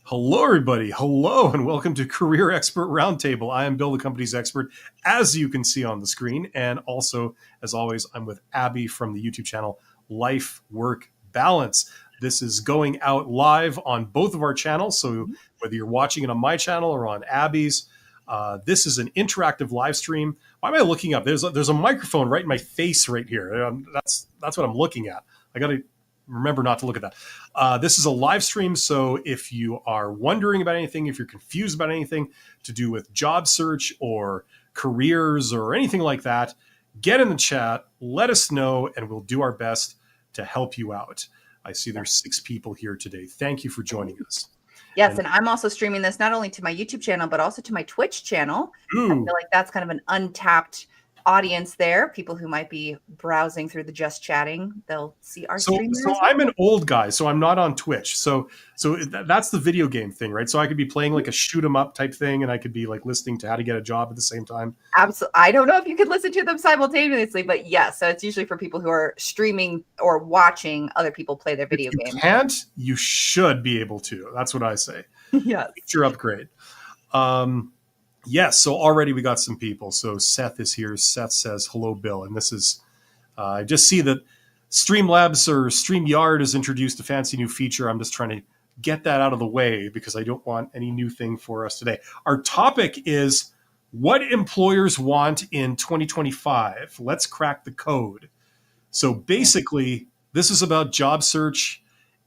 Hello, everybody. Hello, and welcome to Career Expert Roundtable. I am Bill, the company's expert, as you can see on the screen. And also, as always, I'm with Abby from the YouTube channel Life Work Balance. This is going out live on both of our channels. So whether you're watching it on my channel or on Abby's, this is an interactive live stream. Why am I looking up? There's a microphone right in my face right here. That's what I'm looking at. I got to remember not to look at that. This is a live stream, so if you are wondering about anything, if you're confused about anything to do with job search or careers or anything like that, get in the chat, let us know, and we'll do our best to help you out. I see there's 6 people here today. Thank you for joining us. Yes, and I'm also streaming this not only to my YouTube channel, but also to my Twitch channel. I feel like that's kind of an untapped audience there. People who might be browsing through the Just Chatting, they'll see our stream. So I'm an old guy, so I'm not on Twitch. So that's the video game thing, right? So I could be playing like a shoot 'em up type thing, and I could be like listening to how to get a job at the same time. Absolutely. I don't know if you could listen to them simultaneously, but yes. So it's usually for people who are streaming or watching other people play their video game. If you can't, you should be able to. That's what I say. Yes. Feature upgrade. Yes, so already we got some people. So Seth is here. Seth says, hello, Bill. And this is, I just see that Streamlabs or StreamYard has introduced a fancy new feature. I'm just trying to get that out of the way because I don't want any new thing for us today. Our topic is what employers want in 2025. Let's crack the code. So basically, this is about job search.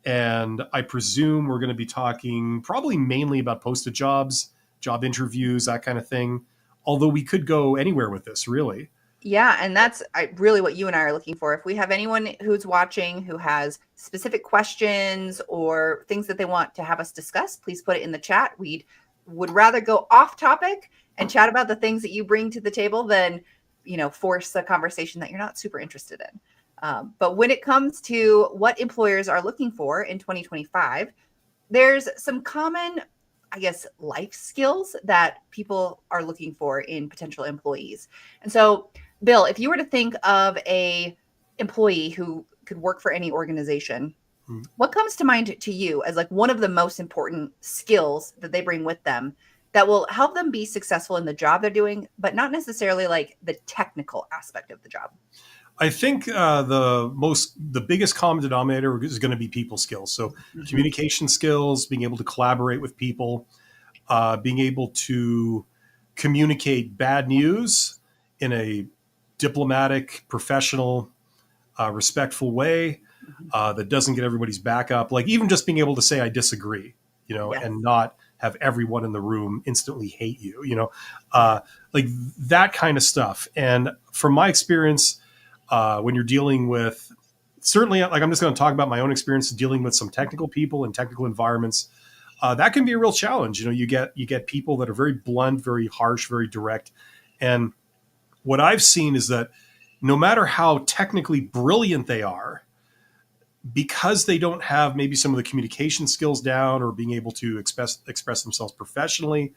And I presume we're going to be talking probably mainly about posted jobs, job interviews, that kind of thing. Although we could go anywhere with this, really. Yeah, and that's really what you and I are looking for. If we have anyone who's watching who has specific questions or things that they want to have us discuss, please put it in the chat. We would rather go off topic and chat about the things that you bring to the table than, force a conversation that you're not super interested in. But when it comes to what employers are looking for in 2025, there's some common, life skills that people are looking for in potential employees. And so, Bill, if you were to think of a employee who could work for any organization, what comes to mind to you as like one of the most important skills that they bring with them that will help them be successful in the job they're doing, but not necessarily like the technical aspect of the job? I think the biggest common denominator is going to be people skills. So communication skills, being able to collaborate with people, being able to communicate bad news in a diplomatic, professional, respectful way that doesn't get everybody's back up. Like even just being able to say, I disagree, and not have everyone in the room instantly hate you, like that kind of stuff. And from my experience, when you're dealing with, certainly, like I'm just going to talk about my own experience dealing with some technical people in technical environments. That can be a real challenge. You get people that are very blunt, very harsh, very direct. And what I've seen is that no matter how technically brilliant they are, because they don't have maybe some of the communication skills down or being able to express themselves professionally,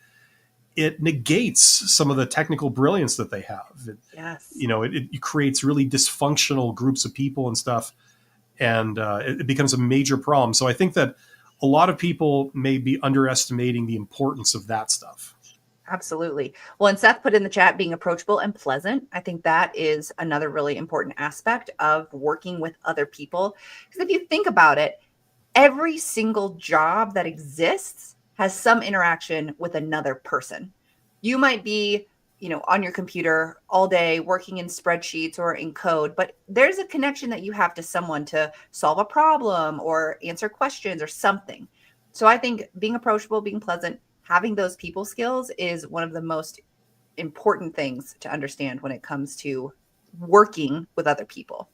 it negates some of the technical brilliance that they have. It creates really dysfunctional groups of people and stuff, and it becomes a major problem. So I think that a lot of people may be underestimating the importance of that stuff. Absolutely. Well, and Seth put in the chat being approachable and pleasant. I think that is another really important aspect of working with other people. Because if you think about it, every single job that exists has some interaction with another person. You might be, on your computer all day working in spreadsheets or in code, but there's a connection that you have to someone to solve a problem or answer questions or something. So I think being approachable, being pleasant, having those people skills is one of the most important things to understand when it comes to working with other people.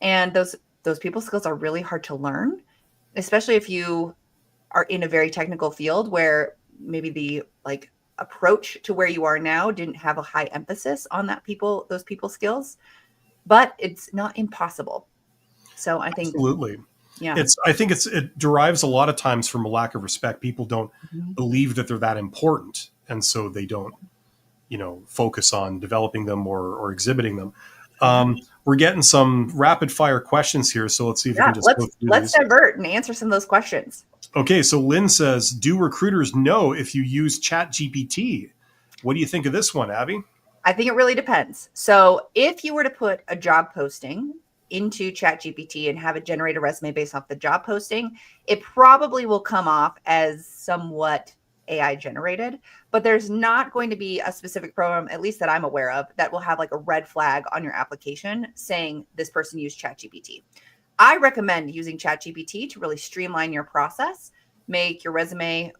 And those people skills are really hard to learn, especially if you are in a very technical field where maybe the approach to where you are now didn't have a high emphasis on those people skills, but it's not impossible. So I think absolutely. Yeah. I think it derives a lot of times from a lack of respect. People don't believe that they're that important. And so they don't, focus on developing them or exhibiting them. We're we're getting some rapid fire questions here. So let's see if we Yeah, can just go through let's these. divert and answer some of those questions. Okay, so Lynn says, do recruiters know if you use ChatGPT? What do you think of this one, Abby? I think it really depends. So if you were to put a job posting into ChatGPT and have it generate a resume based off the job posting, it probably will come off as somewhat AI generated, but there's not going to be a specific program, at least that I'm aware of, that will have like a red flag on your application saying this person used ChatGPT. I recommend using ChatGPT to really streamline your process, make your resume,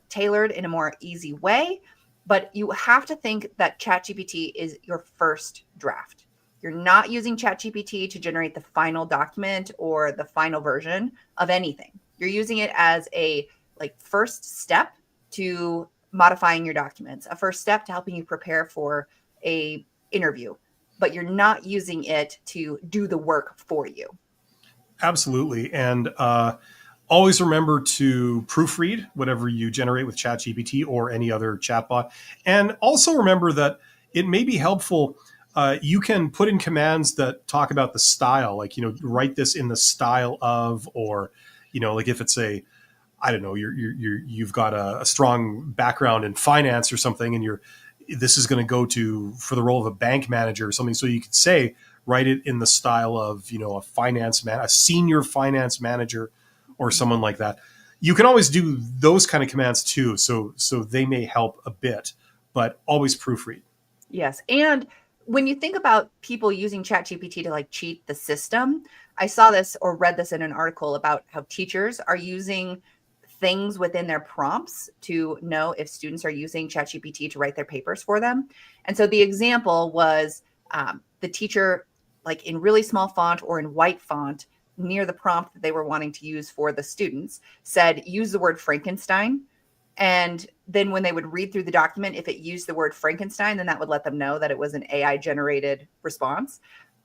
tailored in a more easy way. But you have to think that ChatGPT is your first draft. You're not using ChatGPT to generate the final document or the final version of anything. You're using it as a first step to modifying your documents, a first step to helping you prepare for a interview, but you're not using it to do the work for you. Absolutely. And always remember to proofread whatever you generate with ChatGPT or any other chatbot. And also remember that it may be helpful. You can put in commands that talk about the style, like, write this in the style of, or, like if it's I don't know, you've got a strong background in finance or something, and this is going to go for the role of a bank manager or something. So you could say, write it in the style of, a senior finance manager or someone like that. You can always do those kind of commands too. So they may help a bit, but always proofread. Yes. And when you think about people using ChatGPT to cheat the system, I saw this or read this in an article about how teachers are using things within their prompts to know if students are using ChatGPT to write their papers for them. And so the example was the teacher, in really small font or in white font near the prompt that they were wanting to use for the students, said, use the word Frankenstein. And then when they would read through the document, if it used the word Frankenstein, then that would let them know that it was an AI generated response.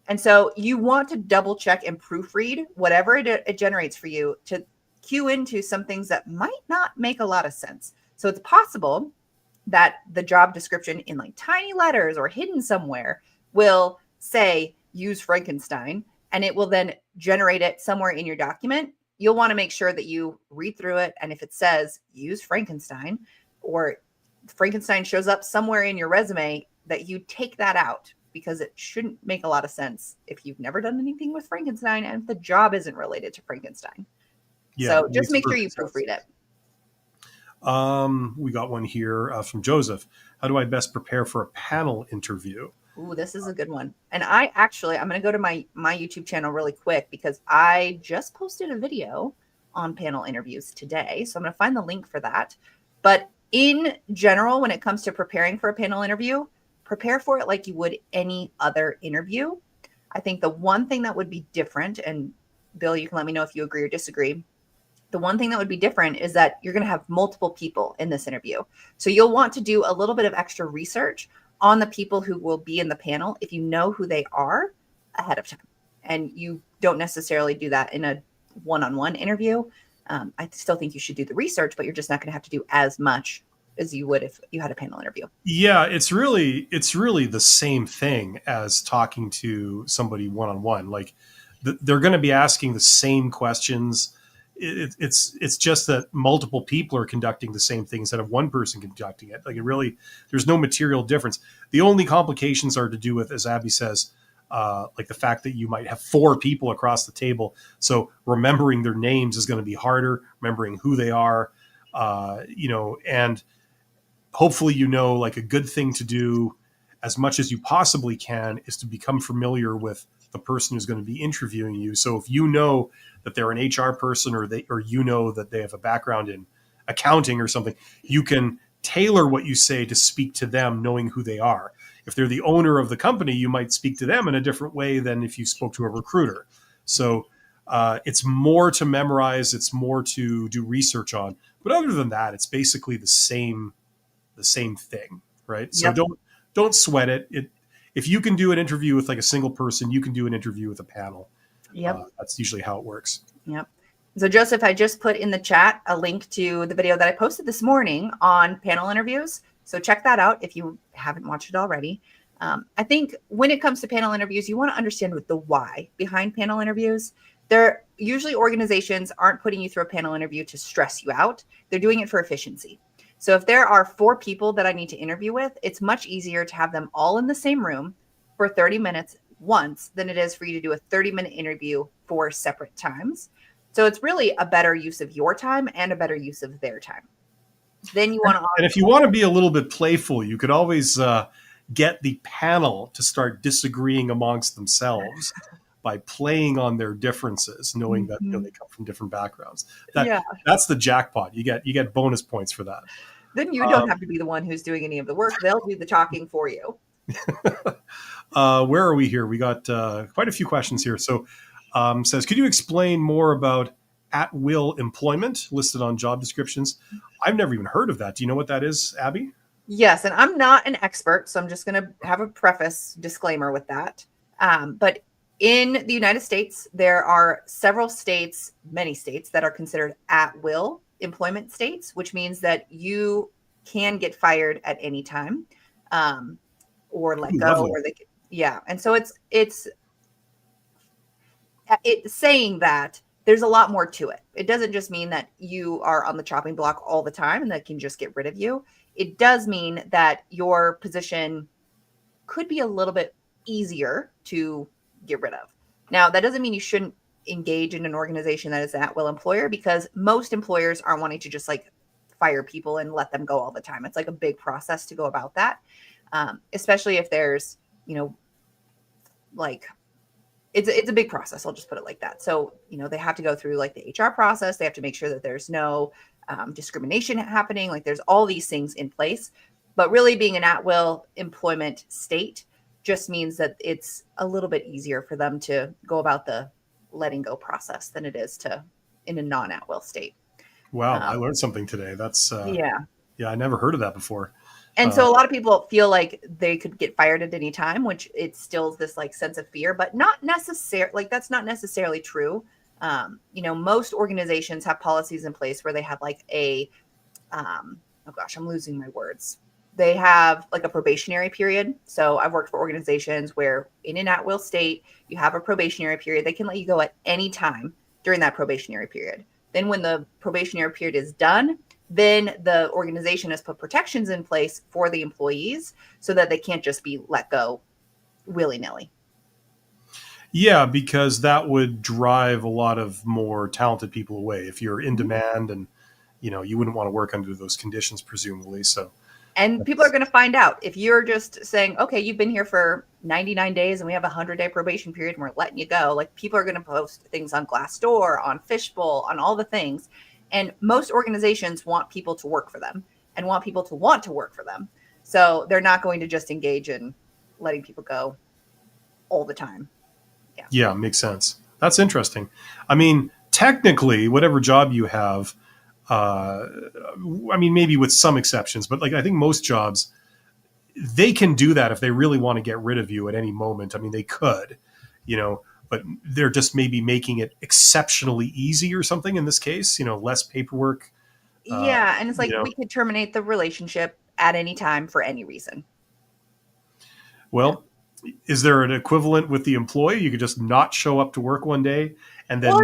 And so you want to double check and proofread whatever it generates for you to cue into some things that might not make a lot of sense. So it's possible that the job description in tiny letters or hidden somewhere will say, use Frankenstein, and it will then generate it somewhere in your document. You'll want to make sure that you read through it. And if it says use Frankenstein, or Frankenstein shows up somewhere in your resume, that you take that out, because it shouldn't make a lot of sense if you've never done anything with Frankenstein and if the job isn't related to Frankenstein. Yeah, so just make sure you proofread it. We got one here from Joseph. How do I best prepare for a panel interview? Ooh, this is a good one. And I'm going to go to my YouTube channel really quick, because I just posted a video on panel interviews today. So I'm going to find the link for that. But in general, when it comes to preparing for a panel interview, prepare for it like you would any other interview. I think the one thing that would be different, and Bill, you can let me know if you agree or disagree. The one thing that would be different is that you're going to have multiple people in this interview. So you'll want to do a little bit of extra research on the people who will be in the panel if you know who they are ahead of time. And you don't necessarily do that in a one-on-one interview. I still think you should do the research, but you're just not going to have to do as much as you would if you had a panel interview. Yeah, it's really the same thing as talking to somebody one-on-one. They're going to be asking the same questions. It's just that multiple people are conducting the same thing instead of one person conducting it. There's no material difference. The only complications are to do with, as Abby says, the fact that you might have 4 people across the table. So remembering their names is going to be harder, remembering who they are, and hopefully, a good thing to do as much as you possibly can is to become familiar with the person who's going to be interviewing you. So if you know that they're an HR person, or that they have a background in accounting or something, you can tailor what you say to speak to them, knowing who they are. If they're the owner of the company, you might speak to them in a different way than if you spoke to a recruiter. So it's more to memorize, it's more to do research on. But other than that, it's basically the same thing, right? So don't sweat it. If you can do an interview with a single person, you can do an interview with a panel. Yep. That's usually how it works. Yep. So Joseph, I just put in the chat a link to the video that I posted this morning on panel interviews. So check that out if you haven't watched it already. I think when it comes to panel interviews, you want to understand what the why behind panel interviews. They're usually organizations aren't putting you through a panel interview to stress you out. They're doing it for efficiency. So if there are 4 people that I need to interview with, it's much easier to have them all in the same room for 30 minutes once than it is for you to do a 30-minute interview 4 separate times. So it's really a better use of your time and a better use of their time. Then you want to, And if you want to be a little bit playful, you could always get the panel to start disagreeing amongst themselves by playing on their differences, knowing that they come from different backgrounds. That's the jackpot. You get bonus points for that. Then you don't have to be the one who's doing any of the work. They'll do the talking for you. Where are we here? We got quite a few questions here. So says, could you explain more about at-will employment listed on job descriptions? I've never even heard of that. Do you know what that is, Abby? Yes, and I'm not an expert, so I'm just going to have a preface disclaimer with that. But in the United States, there are several states, many states, that are considered at-will employment states, which means that you can get fired at any time, or let go, or and so it's saying that there's a lot more to it. It doesn't just mean that you are on the chopping block all the time and that can just get rid of you. It does mean that your position could be a little bit easier to get rid of. Now, that doesn't mean you shouldn't engage in an organization that is an at-will employer, because most employers aren't wanting to just like fire people and let them go all the time. It's like a big process to go about that, especially if there's, like, it's a big process. I'll just put it like that. So, they have to go through like the HR process. They have to make sure that there's no discrimination happening. Like there's all these things in place, but really being an at-will employment state just means that it's a little bit easier for them to go about the letting go process than it is to in a non-at-will state. Wow. I learned something today. That's yeah, I never heard of that before. And so a lot of people feel like they could get fired at any time, which it stills this like sense of fear, but not necessarily, like that's not necessarily true. Most organizations have policies in place where they have like oh gosh, I'm losing my words. They have like a probationary period. So I've worked for organizations where in an at-will state, you have a probationary period. They can let you go at any time during that probationary period. Then when the probationary period is done, then the organization has put protections in place for the employees so that they can't just be let go willy-nilly. Yeah, because that would drive a lot of more talented people away if you're in demand, and you wouldn't want to work under those conditions, presumably. So, and people are going to find out if you're just saying, okay, you've been here for 99 days and we have a 100-day probation period and we're letting you go. Like people are going to post things on Glassdoor, on Fishbowl, on all the things. And most organizations want people to work for them and want people to want to work for them. So they're not going to just engage in letting people go all the time. Yeah, makes sense. That's interesting. I mean, technically, whatever job you have, maybe with some exceptions, but like I think most jobs, they can do that if they really want to get rid of you at any moment. I mean, they could, but they're just maybe making it exceptionally easy or something in this case, less paperwork. And it's like we could terminate the relationship at any time for any reason. Well, is there an equivalent with the employee? You could just not show up to work one day and then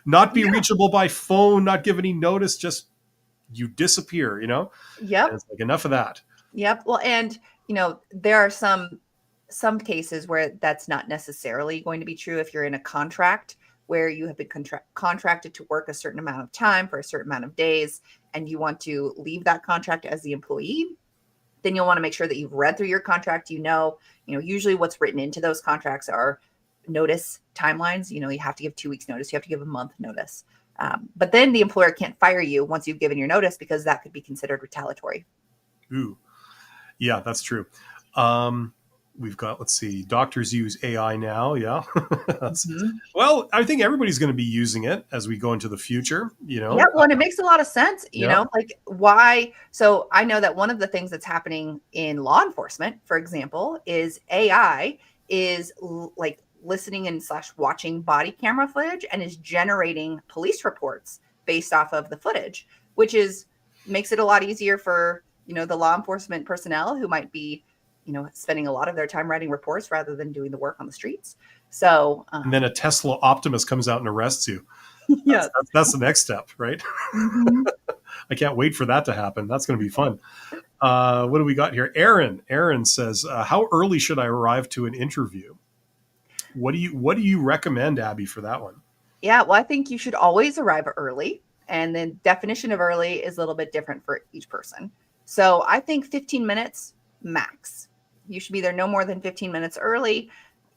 not be reachable by phone, not give any notice, just you disappear, Yep. And it's like enough of that. Yep. Well, and there are some cases where that's not necessarily going to be true. If you're in a contract where you have been contracted to work a certain amount of time for a certain amount of days, and you want to leave that contract as the employee, then you'll want to make sure that you've read through your contract. Usually what's written into those contracts are notice timelines. You have to give 2 weeks notice. You have to give a month notice. But then the employer can't fire you once you've given your notice, because that could be considered retaliatory. Ooh, yeah, that's true. We've got, let's see, doctors use AI now. Yeah. Well, I think everybody's going to be using it as we go into the future, Yeah, well, and it makes a lot of sense, like why. So I know that one of the things that's happening in law enforcement, for example, is AI is like listening and / watching body camera footage and is generating police reports based off of the footage, which makes it a lot easier for, the law enforcement personnel who might be spending a lot of their time writing reports rather than doing the work on the streets. So, And then a Tesla Optimus comes out and arrests you. yeah. That's the next step, right? Mm-hmm. I can't wait for that to happen. That's going to be fun. What do we got here? Aaron says, how early should I arrive to an interview? What do you recommend, Abby, for that one? Yeah, well, I think you should always arrive early. And the definition of early is a little bit different for each person. So I think 15 minutes max. You should be there no more than 15 minutes early.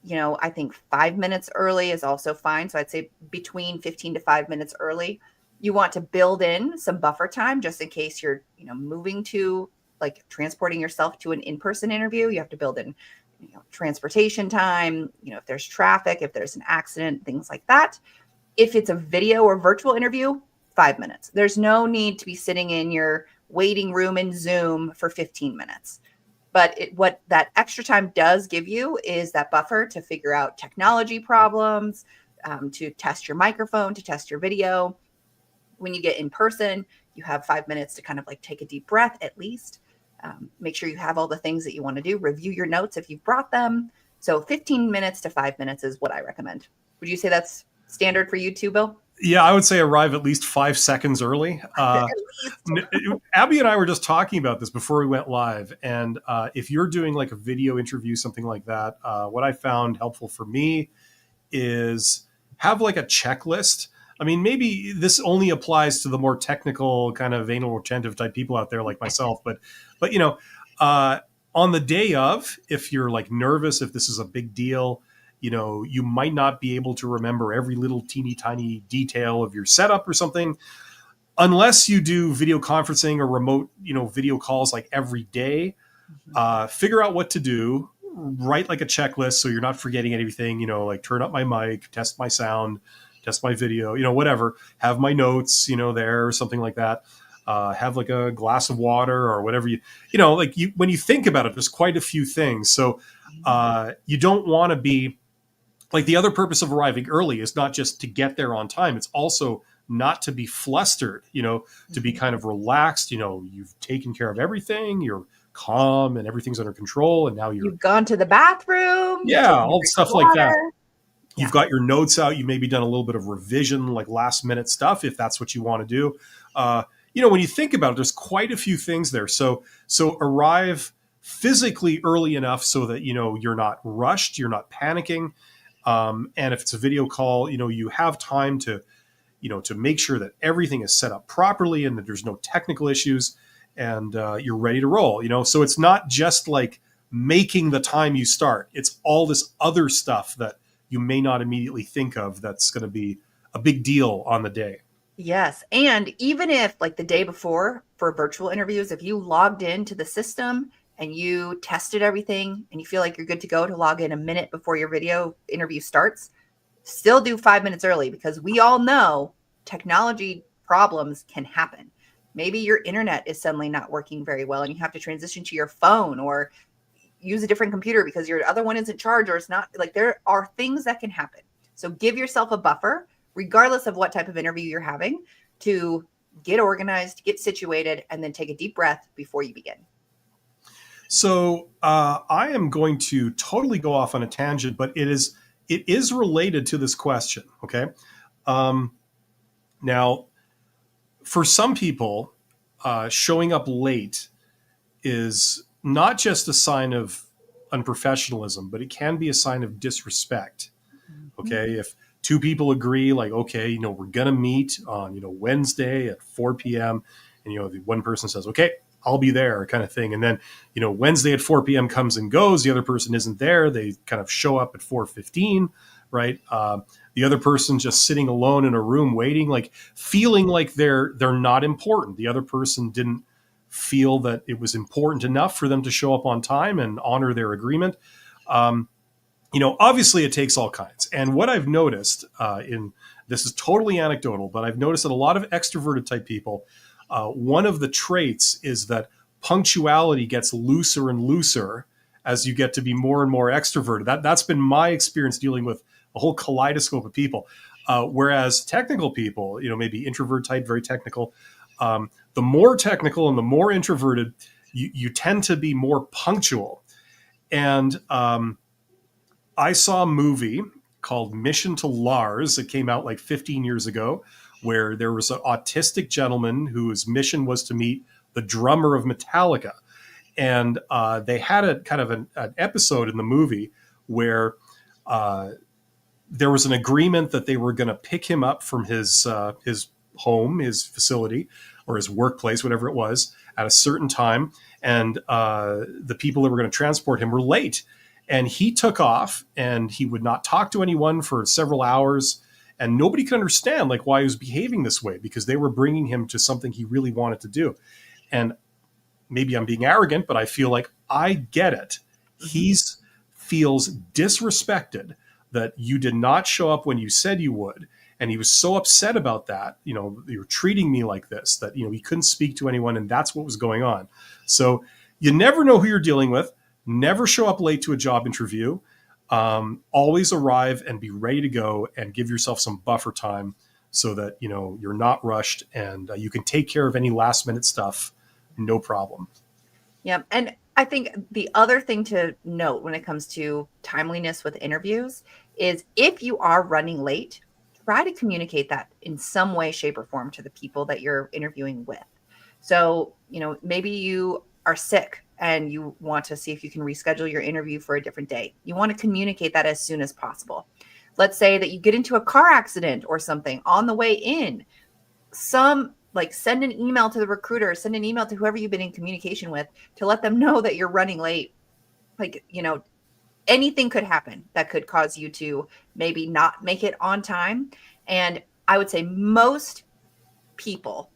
I think 5 minutes early is also fine. So I'd say between 15 to 5 minutes early. You want to build in some buffer time just in case you're, moving to, like, transporting yourself to an in-person interview. You have to build in, transportation time, if there's traffic, if there's an accident, things like that. If it's a video or virtual interview, 5 minutes. There's no need to be sitting in your waiting room in Zoom for 15 minutes. But what that extra time does give you is that buffer to figure out technology problems, to test your microphone, to test your video. When you get in person, you have 5 minutes to kind of like take a deep breath at least. Make sure you have all the things that you want to do. Review your notes if you've brought them. So 15 minutes to 5 minutes is what I recommend. Would you say that's standard for you too, Bill? Yeah, I would say arrive at least 5 seconds early. Abby and I were just talking about this before we went live. And if you're doing like a video interview, something like that, what I found helpful for me is have like a checklist. I mean, maybe this only applies to the more technical kind of anal retentive type people out there like myself. But on the day of, if you're like nervous, if this is a big deal, you might not be able to remember every little teeny tiny detail of your setup or something, unless you do video conferencing or remote, video calls like every day. Figure out what to do, write like a checklist so you're not forgetting anything, like turn up my mic, test my sound, test my video, whatever, have my notes, there or something like that. Have like a glass of water or whatever when you think about it, there's quite a few things. So you don't want to be like, the other purpose of arriving early is not just to get there on time. It's also not to be flustered, to be kind of relaxed. You've taken care of everything. You're calm and everything's under control. And now you've gone to the bathroom. Yeah, all stuff like that. Yeah. You've got your notes out. You maybe done a little bit of revision, like last minute stuff, if that's what you want to do. When you think about it, there's quite a few things there. So arrive physically early enough so that, you're not rushed, you're not panicking. And if it's a video call, you have time to make sure that everything is set up properly and that there's no technical issues, and you're ready to roll. So it's not just like making the time you start. It's all this other stuff that you may not immediately think of that's going to be a big deal on the day. Yes. And even if, like, the day before for virtual interviews, if you logged into the system and you tested everything and you feel like you're good to go to log in a minute before your video interview starts, still do 5 minutes early, because we all know technology problems can happen. Maybe your internet is suddenly not working very well and you have to transition to your phone or use a different computer because your other one isn't charged, or it's not, like, there are things that can happen. So give yourself a buffer, regardless of what type of interview you're having, to get organized, get situated, and then take a deep breath before you begin. So I am going to totally go off on a tangent, but it is related to this question. Okay. Now, for some people, showing up late is not just a sign of unprofessionalism, but it can be a sign of disrespect. Okay. If two people agree, like, okay, we're going to meet on, Wednesday at 4 p.m. And, the one person says, okay, I'll be there, kind of thing. And then, Wednesday at 4 p.m. comes and goes. The other person isn't there. They kind of show up at 4:15, right? The other person just sitting alone in a room waiting, like feeling like they're not important. The other person didn't feel that it was important enough for them to show up on time and honor their agreement. Obviously it takes all kinds. And what I've noticed this is totally anecdotal, but I've noticed that a lot of extroverted type people, one of the traits is that punctuality gets looser and looser as you get to be more and more extroverted. That's been my experience dealing with a whole kaleidoscope of people. Whereas technical people, maybe introvert type, very technical, the more technical and the more introverted, you tend to be more punctual. And I saw a movie called Mission to Lars that came out like 15 years ago, where there was an autistic gentleman whose mission was to meet the drummer of Metallica. And they had a kind of an episode in the movie where there was an agreement that they were going to pick him up from his home, his facility, or his workplace, whatever it was, at a certain time. And the people that were going to transport him were late. And he took off, and he would not talk to anyone for several hours. And nobody could understand like why he was behaving this way, because they were bringing him to something he really wanted to do. And maybe I'm being arrogant, but I feel like I get it. He feels disrespected that you did not show up when you said you would. And he was so upset about that. You know, you're treating me like this, that, you know, he couldn't speak to anyone, and that's what was going on. So you never know who you're dealing with. Never show up late to a job interview. Always arrive and be ready to go, and give yourself some buffer time so that, you know, you're not rushed, and you can take care of any last minute stuff. No problem. Yeah. And I think the other thing to note when it comes to timeliness with interviews is if you are running late, try to communicate that in some way, shape, or form to the people that you're interviewing with. So, you know, maybe you are sick and you want to see if you can reschedule your interview for a different day. You want to communicate that as soon as possible. Let's say that you get into a car accident or something on the way in. Send an email to the recruiter, send an email to whoever you've been in communication with to let them know that you're running late. Like, you know, anything could happen that could cause you to maybe not make it on time. And I would say most people,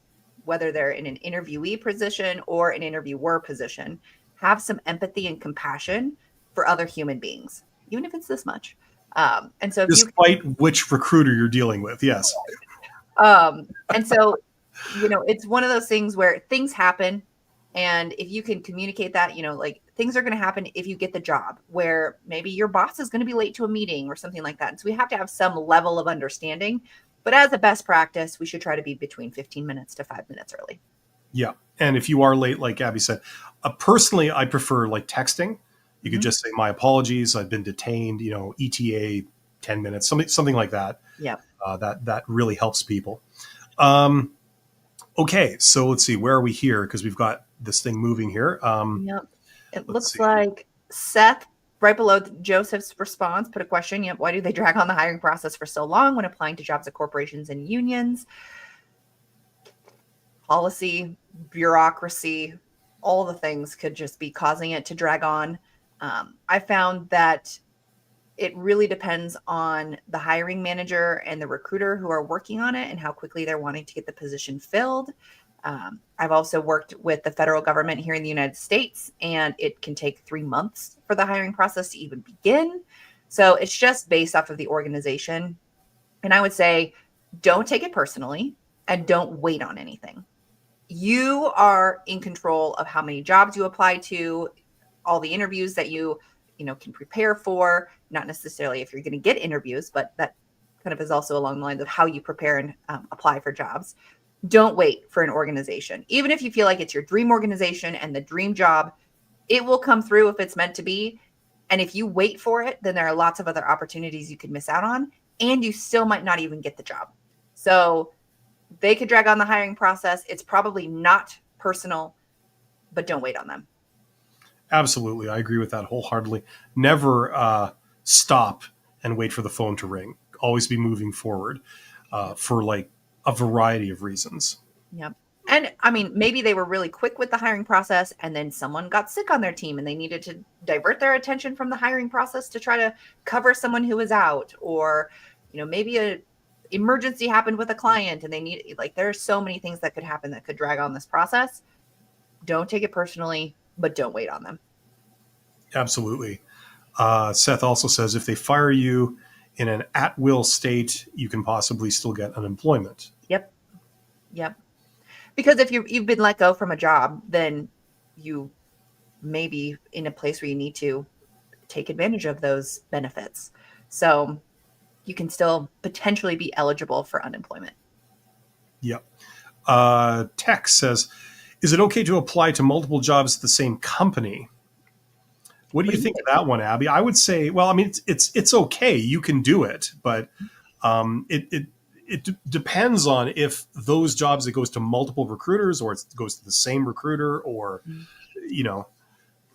whether they're in an interviewee position or an interviewer position, have some empathy and compassion for other human beings, even if it's this much. And so, despite which recruiter you're dealing with, yes. And so, you know, it's one of those things where things happen, and if you can communicate that, you know, like things are going to happen if you get the job, where maybe your boss is going to be late to a meeting or something like that. And so we have to have some level of understanding. But as a best practice, we should try to be between 15 minutes to 5 minutes early. Yeah. And if you are late, like Abby said, personally, I prefer like texting. You could just say, my apologies, I've been detained, you know, ETA 10 minutes, something like that. Yeah. That really helps people. Okay. So let's see, where are we here? Because we've got this thing moving here. Yep. It looks like Seth, right below Joseph's response, put a question. Yep. Why do they drag on the hiring process for so long when applying to jobs at corporations and unions? Policy, bureaucracy, all the things could just be causing it to drag on. I found that it really depends on the hiring manager and the recruiter who are working on it and how quickly they're wanting to get the position filled. I've also worked with the federal government here in the United States, and it can take 3 months for the hiring process to even begin. So it's just based off of the organization. And I would say, don't take it personally and don't wait on anything. You are in control of how many jobs you apply to, all the interviews that you can prepare for, not necessarily if you're going to get interviews, but that kind of is also along the lines of how you prepare and apply for jobs. Don't wait for an organization. Even if you feel like it's your dream organization and the dream job, it will come through if it's meant to be. And if you wait for it, then there are lots of other opportunities you could miss out on, and you still might not even get the job. So they could drag on the hiring process. It's probably not personal, but don't wait on them. Absolutely. I agree with that wholeheartedly. Never stop and wait for the phone to ring. Always be moving forward for like a variety of reasons. Yep. And I mean, maybe they were really quick with the hiring process, and then someone got sick on their team and they needed to divert their attention from the hiring process to try to cover someone who was out, or, maybe a emergency happened with a client and they need, there are so many things that could happen that could drag on this process. Don't take it personally, but don't wait on them. Absolutely. Seth also says, if they fire you in an at-will state, you can possibly still get unemployment. Yep. Because if you've been let go from a job, then you may be in a place where you need to take advantage of those benefits. So you can still potentially be eligible for unemployment. Yep. Tex says, is it okay to apply to multiple jobs at the same company? What do What you do you think think? of that one, Abby? I would say, well, I mean, it's okay. You can do it, but it depends on if those jobs, it goes to multiple recruiters or it goes to the same recruiter, or you know.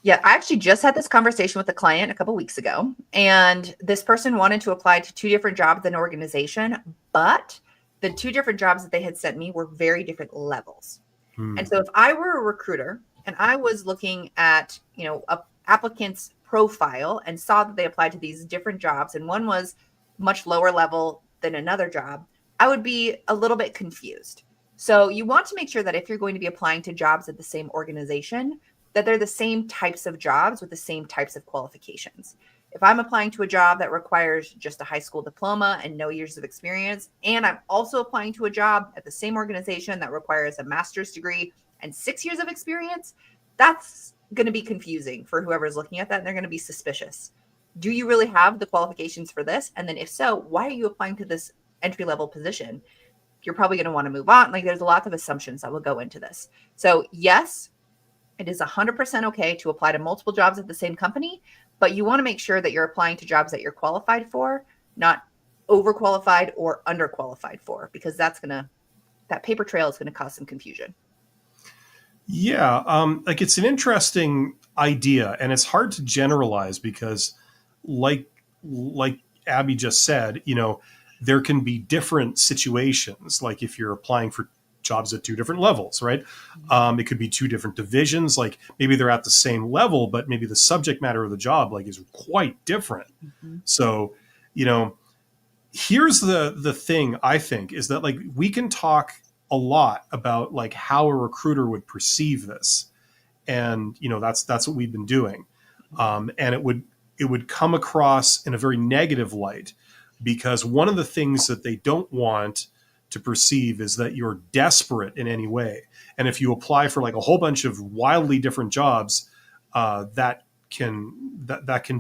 Yeah, I actually just had this conversation with a client a couple weeks ago, and this person wanted to apply to two different jobs in an organization, but the two different jobs that they had sent me were very different levels. Hmm. And so if I were a recruiter and I was looking at, a applicant's profile and saw that they applied to these different jobs and one was much lower level than another job, I would be a little bit confused. So you want to make sure that if you're going to be applying to jobs at the same organization, that they're the same types of jobs with the same types of qualifications. If I'm applying to a job that requires just a high school diploma and no years of experience, and I'm also applying to a job at the same organization that requires a master's degree and 6 years of experience, that's going to be confusing for whoever's looking at that. And they're going to be suspicious. Do you really have the qualifications for this? And then if so, why are you applying to this entry level position? You're probably going to want to move on. Like there's a lot of assumptions that will go into this. So yes, it is 100% okay to apply to multiple jobs at the same company, but you want to make sure that you're applying to jobs that you're qualified for, not overqualified or underqualified for, because that paper trail is going to cause some confusion. Yeah, like it's an interesting idea, and it's hard to generalize because, like like Abby just said, there can be different situations. Like if you're applying for jobs at two different levels, right? It could be two different divisions. Like maybe they're at the same level, but maybe the subject matter of the job like is quite different. Mm-hmm. So, you know, here's the thing I think is that like we can talk a lot about like how a recruiter would perceive this, and that's what we've been doing, and it would come across in a very negative light because one of the things that they don't want to perceive is that you're desperate in any way, and if you apply for like a whole bunch of wildly different jobs, that can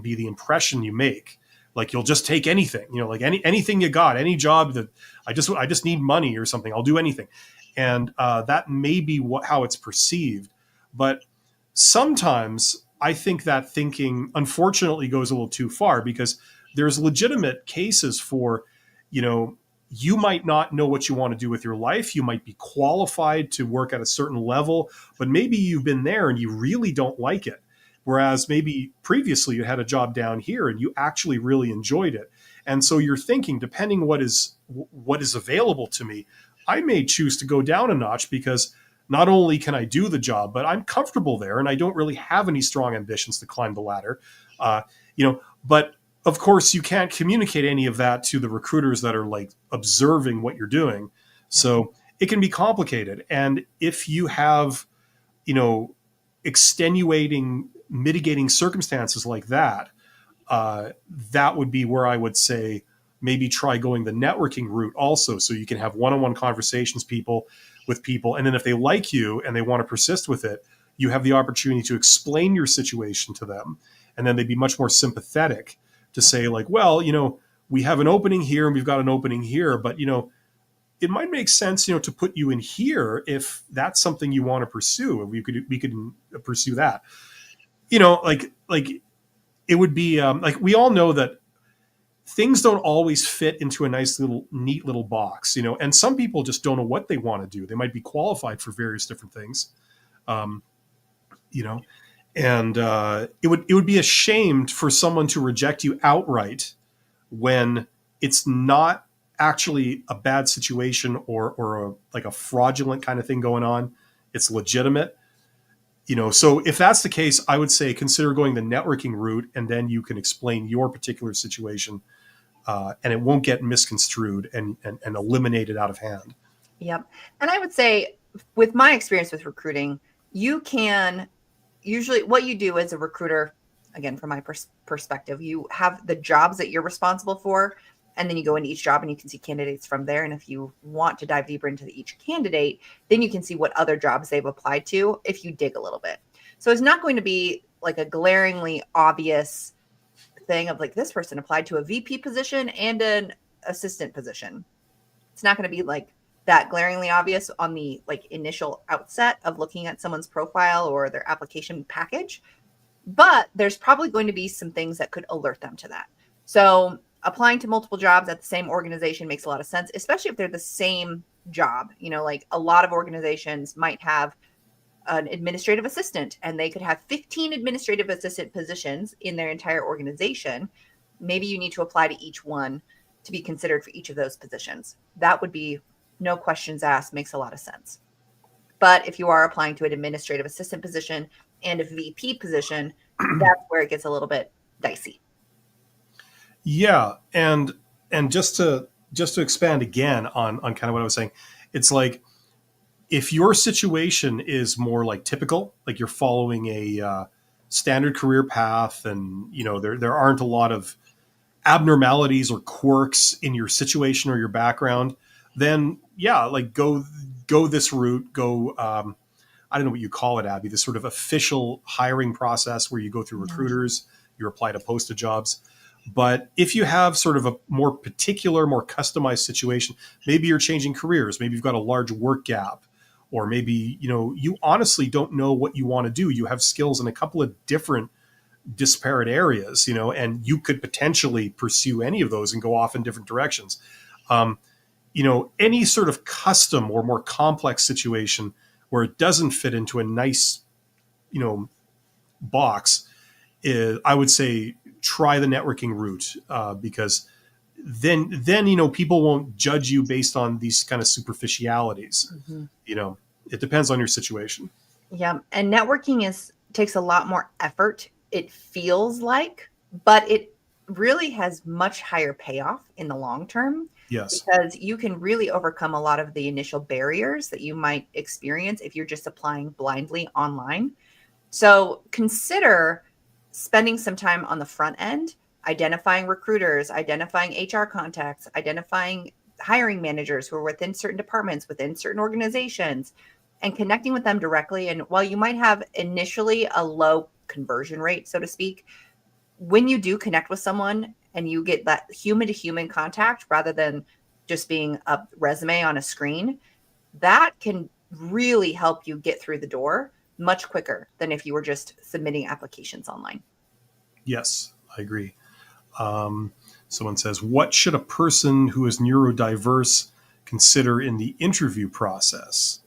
be the impression you make. Like you'll just take anything, like anything you got, any job that I just need money or something, I'll do anything, and that may be how it's perceived. But sometimes I think that thinking, unfortunately, goes a little too far because there's legitimate cases for, you know, you might not know what you want to do with your life. You might be qualified to work at a certain level, but maybe you've been there and you really don't like it. Whereas maybe previously you had a job down here and you actually really enjoyed it. And so you're thinking, depending what is available to me, I may choose to go down a notch because not only can I do the job, but I'm comfortable there and I don't really have any strong ambitions to climb the ladder. But of course you can't communicate any of that to the recruiters that are like observing what you're doing. Yeah. So it can be complicated. And if you have, you know, extenuating, mitigating circumstances like that, that would be where I would say maybe try going the networking route also, so you can have one-on-one conversations with people, and then if they like you and they want to persist with it, you have the opportunity to explain your situation to them, and then they'd be much more sympathetic to Yeah. say like, well, we have an opening here and we've got an opening here, but it might make sense, to put you in here if that's something you want to pursue. We could pursue that. Like it would be like we all know that things don't always fit into a nice little neat little box, and some people just don't know what they want to do. They might be qualified for various different things, um, you know, and it would be a shame for someone to reject you outright when it's not actually a bad situation or like a fraudulent kind of thing going on. It's legitimate. So if that's the case, I would say consider going the networking route, and then you can explain your particular situation, and it won't get misconstrued and eliminated out of hand. Yep. And I would say, with my experience with recruiting, you can usually, what you do as a recruiter, again, from my perspective, you have the jobs that you're responsible for, and then you go into each job and you can see candidates from there. And if you want to dive deeper into each candidate, then you can see what other jobs they've applied to if you dig a little bit. So it's not going to be like a glaringly obvious thing of like this person applied to a VP position and an assistant position. It's not going to be like that glaringly obvious on the like initial outset of looking at someone's profile or their application package. But there's probably going to be some things that could alert them to that. So applying to multiple jobs at the same organization makes a lot of sense, especially if they're the same job. Like a lot of organizations might have an administrative assistant and they could have 15 administrative assistant positions in their entire organization. Maybe you need to apply to each one to be considered for each of those positions. That would be no questions asked, makes a lot of sense. But if you are applying to an administrative assistant position and a VP position, that's where it gets a little bit dicey. Yeah, and just to expand again on kind of what I was saying, it's like if your situation is more like typical, like you're following a standard career path, and there aren't a lot of abnormalities or quirks in your situation or your background, then yeah, like go this route. Go I don't know what you call it, Abby, this sort of official hiring process where you go through recruiters, you apply to posted jobs. But if you have sort of a more particular, more customized situation, maybe you're changing careers, maybe you've got a large work gap, or maybe, you honestly don't know what you want to do. You have skills in a couple of different disparate areas, and you could potentially pursue any of those and go off in different directions. Um, any sort of custom or more complex situation where it doesn't fit into a nice, box, I would say try the networking route, because then people won't judge you based on these kind of superficialities. Mm-hmm. It depends on your situation. Yeah, and networking takes a lot more effort, it feels like, but it really has much higher payoff in the long term Yes. because you can really overcome a lot of the initial barriers that you might experience if you're just applying blindly online. So consider spending some time on the front end, identifying recruiters, identifying HR contacts, identifying hiring managers who are within certain departments, within certain organizations, and connecting with them directly. And while you might have initially a low conversion rate, so to speak, when you do connect with someone and you get that human to human contact rather than just being a resume on a screen, that can really help you get through the door much quicker than if you were just submitting applications online. Yes, I agree. Someone says, what should a person who is neurodiverse consider in the interview process?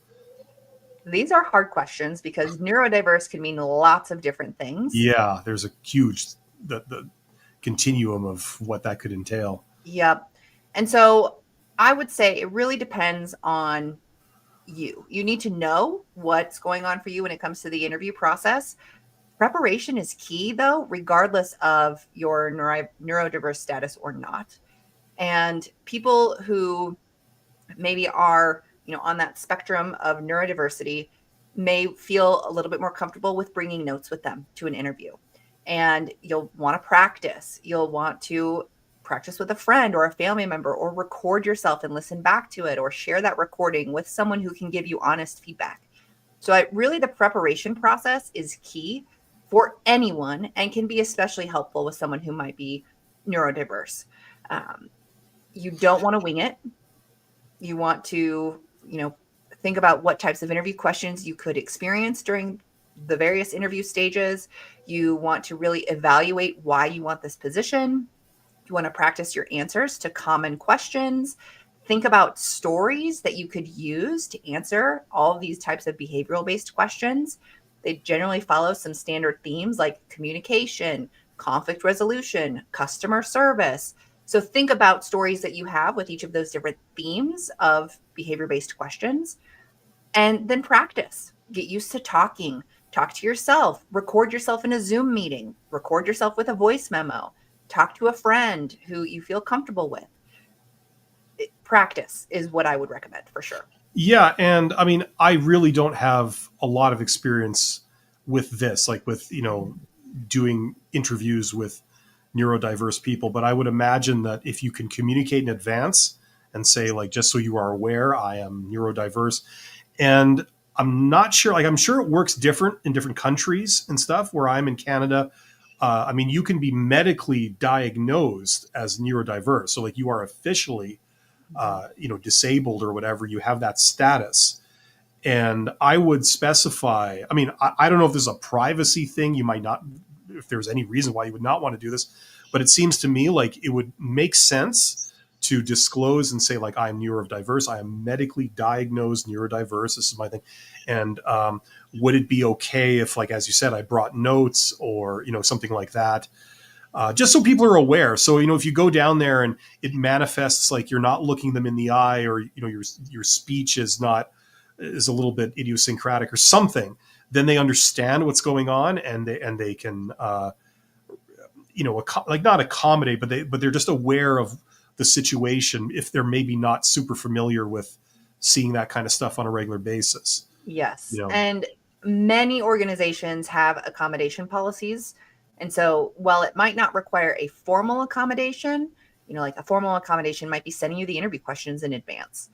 These are hard questions because neurodiverse can mean lots of different things. Yeah, there's a huge the continuum of what that could entail. Yep. And so I would say it really depends on you. You need to know what's going on for you when it comes to the interview process. Preparation is key, though, regardless of your neurodiverse status or not. And people who maybe are, on that spectrum of neurodiversity may feel a little bit more comfortable with bringing notes with them to an interview. And you'll want to practice. You'll want to practice with a friend or a family member, or record yourself and listen back to it, or share that recording with someone who can give you honest feedback. So really the preparation process is key for anyone and can be especially helpful with someone who might be neurodiverse. You don't want to wing it. You want to, think about what types of interview questions you could experience during the various interview stages. You want to really evaluate why you want this position. You want to practice your answers to common questions. Think about stories that you could use to answer all of these types of behavioral-based questions. They generally follow some standard themes like communication, conflict resolution, customer service. So think about stories that you have with each of those different themes of behavior-based questions, and then practice. Get used to talking. Talk to yourself. Record yourself in a Zoom meeting. Record yourself with a voice memo. Talk to a friend who you feel comfortable with. Practice is what I would recommend for sure. Yeah, and I mean, I really don't have a lot of experience with this, like with, doing interviews with neurodiverse people, but I would imagine that if you can communicate in advance and say, like, just so you are aware, I am neurodiverse. And I'm not sure, like, I'm sure it works different in different countries and stuff. Where I'm in Canada, I mean, you can be medically diagnosed as neurodiverse. So, like, you are officially, disabled or whatever, you have that status. And I would specify, I mean, I don't know if there's a privacy thing. You might not, if there's any reason why you would not want to do this, but it seems to me like it would make sense to disclose and say, like, I'm neurodiverse. I am medically diagnosed neurodiverse. This is my thing. And would it be okay if, like, as you said, I brought notes or, something like that? Just so people are aware. So, if you go down there and it manifests like you're not looking them in the eye, or, your speech is a little bit idiosyncratic or something, then they understand what's going on, and they can, like, not accommodate, but they're just aware of the situation if they're maybe not super familiar with seeing that kind of stuff on a regular basis. Yes. And many organizations have accommodation policies. And so while it might not require a formal accommodation, like a formal accommodation might be sending you the interview questions in advance.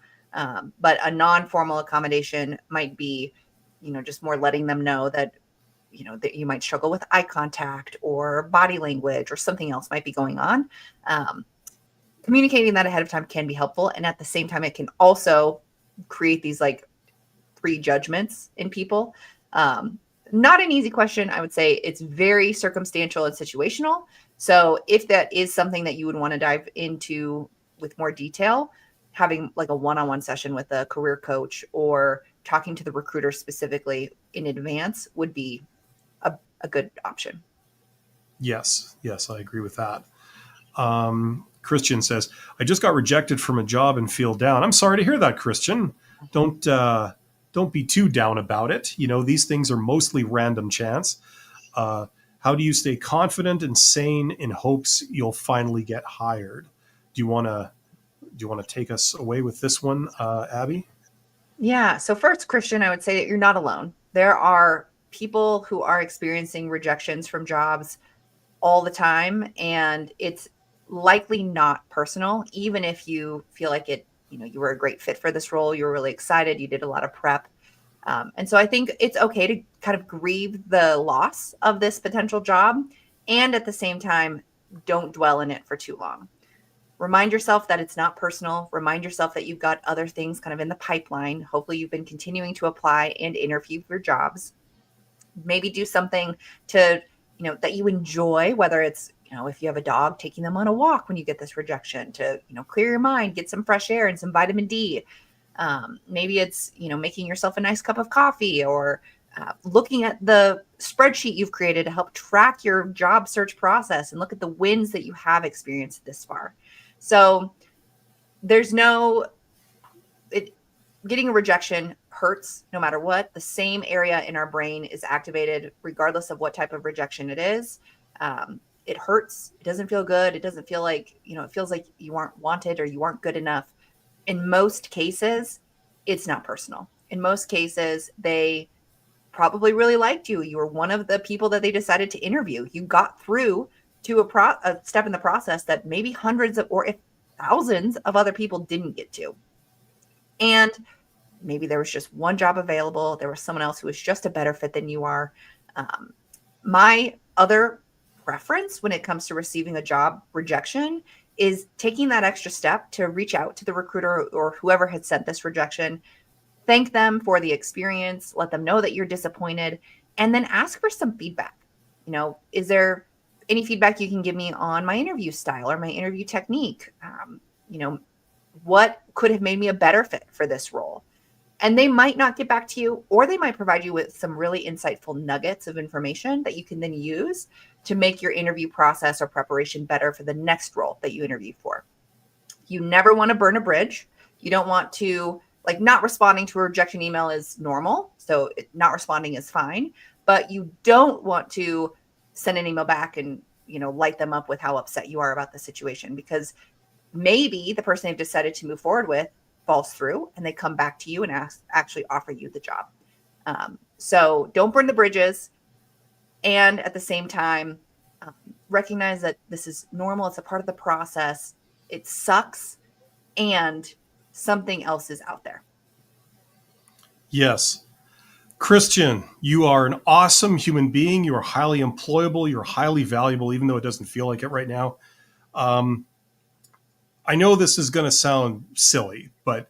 But a non-formal accommodation might be, just more letting them know that, that you might struggle with eye contact or body language or something else might be going on. Communicating that ahead of time can be helpful. And at the same time, it can also create these like prejudgments in people. Not an easy question. I would say it's very circumstantial and situational. So if that is something that you would want to dive into with more detail, having like a one-on-one session with a career coach or talking to the recruiter specifically in advance would be a good option. Yes, I agree with that. Christian says, I just got rejected from a job and feel down. I'm sorry to hear that, Christian. Don't be too down about it. These things are mostly random chance. How do you stay confident and sane in hopes you'll finally get hired? Do you want to take us away with this one, Abby? Yeah. So first, Christian, I would say that you're not alone. There are people who are experiencing rejections from jobs all the time, and it's likely not personal, even if you feel like it, you were a great fit for this role, you were really excited, you did a lot of prep. And so I think it's okay to kind of grieve the loss of this potential job. And at the same time, don't dwell in it for too long. Remind yourself that it's not personal. Remind yourself that you've got other things kind of in the pipeline. Hopefully you've been continuing to apply and interview for jobs. Maybe do something to, that you enjoy, whether it's, if you have a dog, taking them on a walk when you get this rejection to, clear your mind, get some fresh air and some vitamin D. Maybe it's, making yourself a nice cup of coffee or looking at the spreadsheet you've created to help track your job search process and look at the wins that you have experienced this far. So there's getting a rejection hurts no matter what. The same area in our brain is activated regardless of what type of rejection it is. It hurts. It doesn't feel good. It doesn't feel like, it feels like you aren't wanted or you aren't good enough. In most cases, it's not personal. In most cases, they probably really liked you. You were one of the people that they decided to interview. You got through to a step in the process that maybe hundreds of, or if thousands of other people didn't get to. And maybe there was just one job available. There was someone else who was just a better fit than you are. My other preference when it comes to receiving a job rejection is taking that extra step to reach out to the recruiter or whoever had sent this rejection, thank them for the experience, let them know that you're disappointed, and then ask for some feedback. Is there any feedback you can give me on my interview style or my interview technique? What could have made me a better fit for this role? And they might not get back to you, or they might provide you with some really insightful nuggets of information that you can then use to make your interview process or preparation better for the next role that you interview for. You never want to burn a bridge. You don't want to, not responding to a rejection email is normal. So not responding is fine, but you don't want to send an email back and, light them up with how upset you are about the situation, because maybe the person they've decided to move forward with falls through and they come back to you and actually offer you the job. So don't burn the bridges. And at the same time, recognize that this is normal. It's a part of the process. It sucks. And something else is out there. Yes. Christian, you are an awesome human being. You are highly employable. You're highly valuable, even though it doesn't feel like it right now. I know this is going to sound silly, but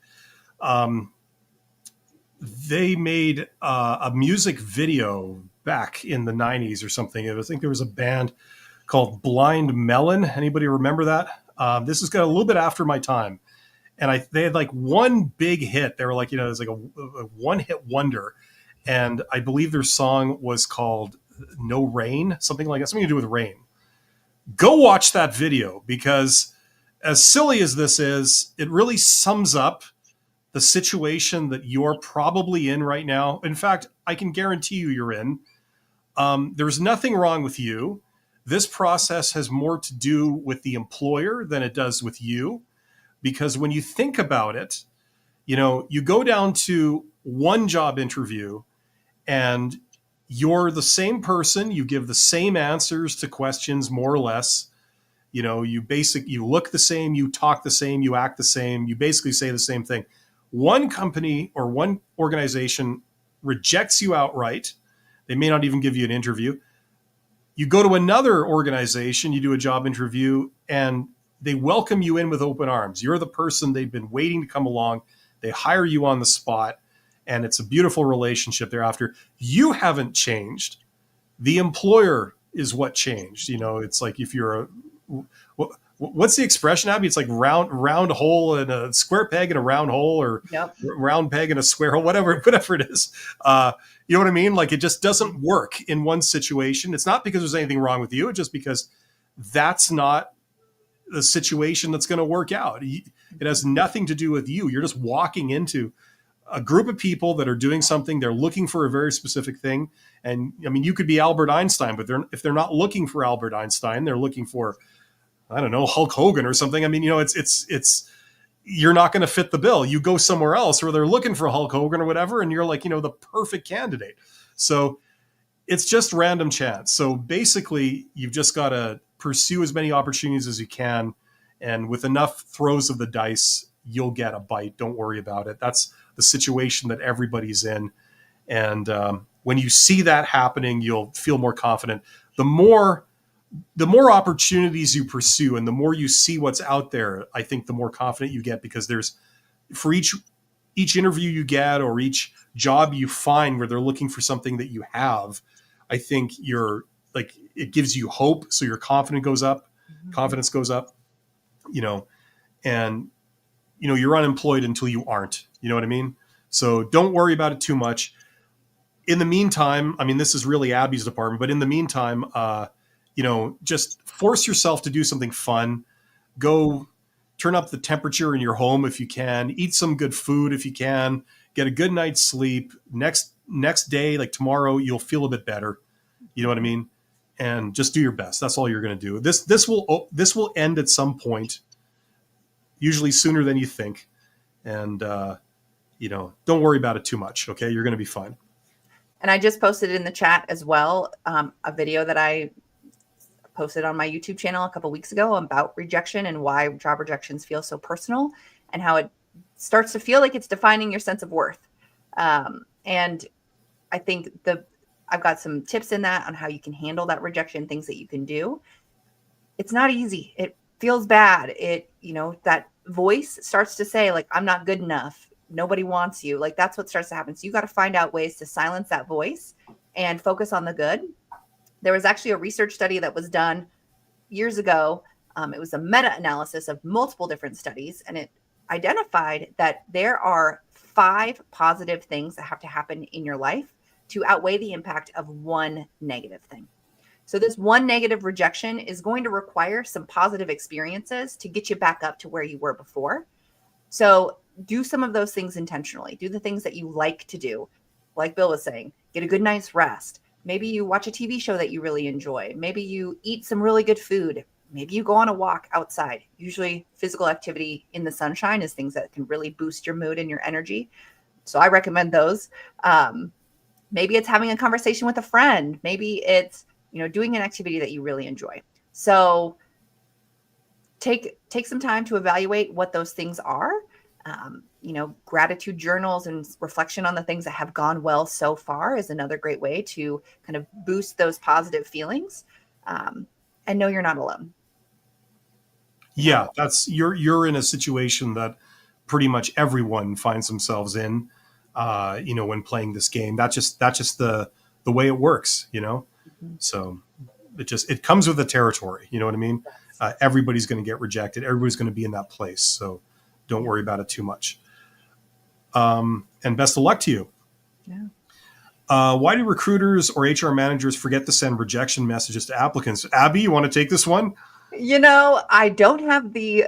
they made a music video back in the 90s or something. I think there was a band called Blind Melon. Anybody remember that? This is got a little bit after my time. And they had like one big hit. They were like, it was like a one hit wonder. And I believe their song was called No Rain, something like that, something to do with rain. Go watch that video, because as silly as this is, it really sums up the situation that you're probably in right now. In fact, I can guarantee you're in. There's nothing wrong with you. This process has more to do with the employer than it does with you, because when you think about it, you go down to one job interview and you're the same person, you give the same answers to questions more or less. You look the same, you talk the same, you act the same, you basically say the same thing. One company or one organization rejects you outright. They may not even give you an interview. You go to another organization, you do a job interview, and they welcome you in with open arms. You're the person they've been waiting to come along. They hire you on the spot, and it's a beautiful relationship thereafter. You haven't changed. The employer is what changed. It's like if you're what's the expression, Abby? It's like round hole and a square peg in a round hole, or Yep. round peg in a square hole, whatever it is. You know what I mean? Like, it just doesn't work in one situation. It's not because there's anything wrong with you. It's just because that's not the situation that's going to work out. It has nothing to do with you. You're just walking into a group of people that are doing something. They're looking for a very specific thing. And I mean, you could be Albert Einstein, but if they're not looking for Albert Einstein, they're looking for, I don't know, Hulk Hogan or something. I mean, it's you're not going to fit the bill. You go somewhere else where they're looking for Hulk Hogan or whatever, and you're like, the perfect candidate. So it's just random chance. So basically, you've just got to pursue as many opportunities as you can, and with enough throws of the dice, you'll get a bite. Don't worry about it. That's the situation that everybody's in. And when you see that happening, you'll feel more confident. The more opportunities you pursue and the more you see what's out there, I think the more confident you get, because there's, for each interview you get or each job you find where they're looking for something that you have, I think it gives you hope. So your confidence goes up, and you're unemployed until you aren't, you know what I mean? So don't worry about it too much. In the meantime, I mean, this is really Abby's department, but in the meantime, just force yourself to do something fun. Go turn up the temperature in your home if you can. Eat some good food if you can. Get a good night's sleep. Next day, like tomorrow, you'll feel a bit better. You know what I mean? And just do your best. That's all you're going to do. This will end at some point, usually sooner than you think. And don't worry about it too much. Okay, you're going to be fine. And I just posted in the chat as well a video that I posted on my YouTube channel a couple of weeks ago about rejection and why job rejections feel so personal, and how it starts to feel like it's defining your sense of worth. And I think I've got some tips in that on how you can handle that rejection, things that you can do. It's not easy. It feels bad. That voice starts to say, like, I'm not good enough. Nobody wants you. Like, that's what starts to happen. So you got to find out ways to silence that voice and focus on the good. There was actually a research study that was done years ago. It was a meta-analysis of multiple different studies, and it identified that there are 5 positive things that have to happen in your life to outweigh the impact of one negative thing. So this one negative rejection is going to require some positive experiences to get you back up to where you were before. So do some of those things intentionally. Do the things that you like to do. Like Bill was saying, get a good night's rest. Maybe you watch a TV show that you really enjoy. Maybe you eat some really good food. Maybe you go on a walk outside. Usually physical activity in the sunshine is things that can really boost your mood and your energy. So I recommend those. Maybe it's having a conversation with a friend. Maybe it's, doing an activity that you really enjoy. So take some time to evaluate what those things are. Gratitude journals and reflection on the things that have gone well so far is another great way to kind of boost those positive feelings, and know you're not alone. Yeah, you're in a situation that pretty much everyone finds themselves in. when playing this game. That's just the way it works, Mhm. So it comes with the territory. You know what I mean? Yes. Everybody's going to get rejected. Everybody's going to be in that place. So don't Yeah. worry about it too much. And best of luck to you. Yeah. Why do recruiters or HR managers forget to send rejection messages to applicants? Abby, you want to take this one? I don't have the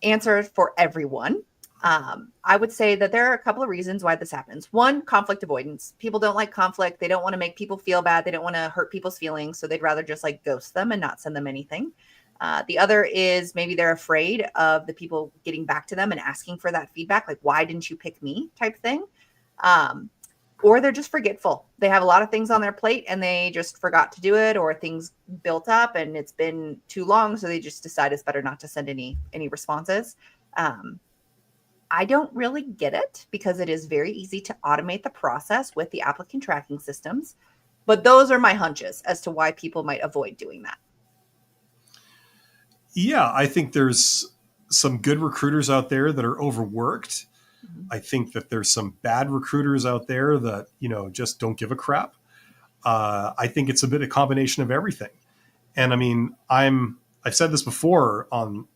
answer for everyone. I would say that there are a couple of reasons why this happens. One, conflict avoidance. People don't like conflict. They don't want to make people feel bad. They don't want to hurt people's feelings. So they'd rather just like ghost them and not send them anything. The other is maybe they're afraid of the people getting back to them and asking for that feedback, like, why didn't you pick me type thing. Um, or they're just forgetful. They have a lot of things on their plate and they just forgot to do it, or things built up and it's been too long. So they just decide it's better not to send any responses. Um, I don't really get it because it is very easy to automate the process with the applicant tracking systems. But those are my hunches as to why people might avoid doing that. Yeah, I think there's some good recruiters out there that are overworked. Mhm. I think that there's some bad recruiters out there that, just don't give a crap. I think it's a bit of combination of everything. And I mean, I've said this before on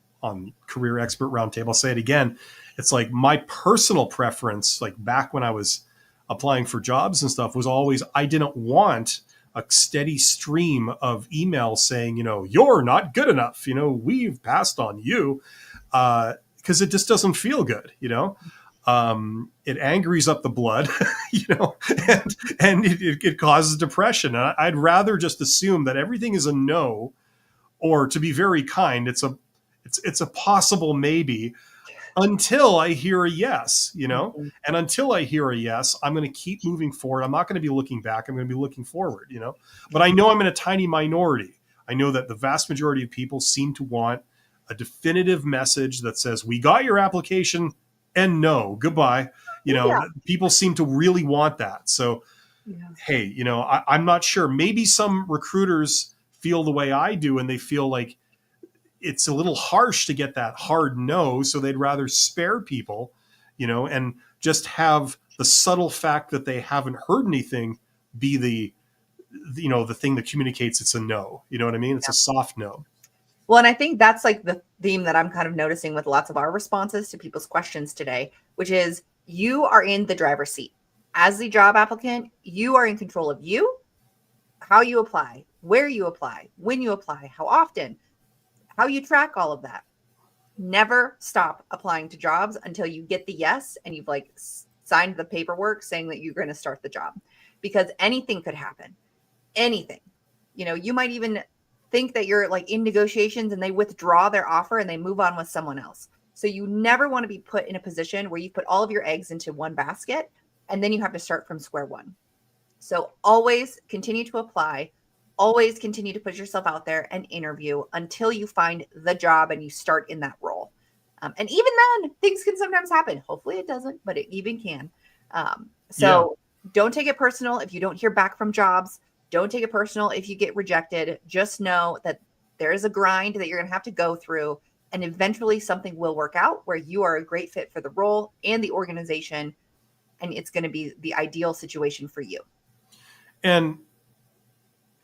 Career Expert Roundtable. I'll say it again. It's like my personal preference, like back when I was applying for jobs and stuff, was always I didn't want a steady stream of emails saying, you're not good enough. We've passed on you, because it just doesn't feel good. It angries up the blood, and it causes depression. And I'd rather just assume that everything is a no, or to be very kind, it's a possible maybe until I hear a yes, Mhm. and until I hear a yes, I'm going to keep moving forward. I'm not going to be looking back. I'm going to be looking forward, but I know I'm in a tiny minority. I know that the vast majority of people seem to want a definitive message that says, we got your application and no, goodbye. Yeah. People seem to really want that. So, Yeah. hey, I'm not sure. Maybe some recruiters feel the way I do and they feel like it's a little harsh to get that hard no, so they'd rather spare people, and just have the subtle fact that they haven't heard anything be the thing that communicates it's a no. You know what I mean? It's a soft no. Well, and I think that's like the theme that I'm kind of noticing with lots of our responses to people's questions today, which is you are in the driver's seat. As the job applicant, you are in control of you, how you apply, where you apply, when you apply, how often, how you track all of that. Never stop applying to jobs until you get the yes and you've like signed the paperwork saying that you're going to start the job, because anything could happen. Anything. You might even think that you're like in negotiations and they withdraw their offer and they move on with someone else. So you never want to be put in a position where you put all of your eggs into one basket and then you have to start from square one. So always continue to apply, always continue to put yourself out there and interview until you find the job and you start in that role. And even then, things can sometimes happen. Hopefully it doesn't, but it even can. So don't take it personal if you don't hear back from jobs. Don't take it personal if you get rejected. Just know that there is a grind that you're going to have to go through, and eventually something will work out where you are a great fit for the role and the organization, and it's going to be the ideal situation for you. And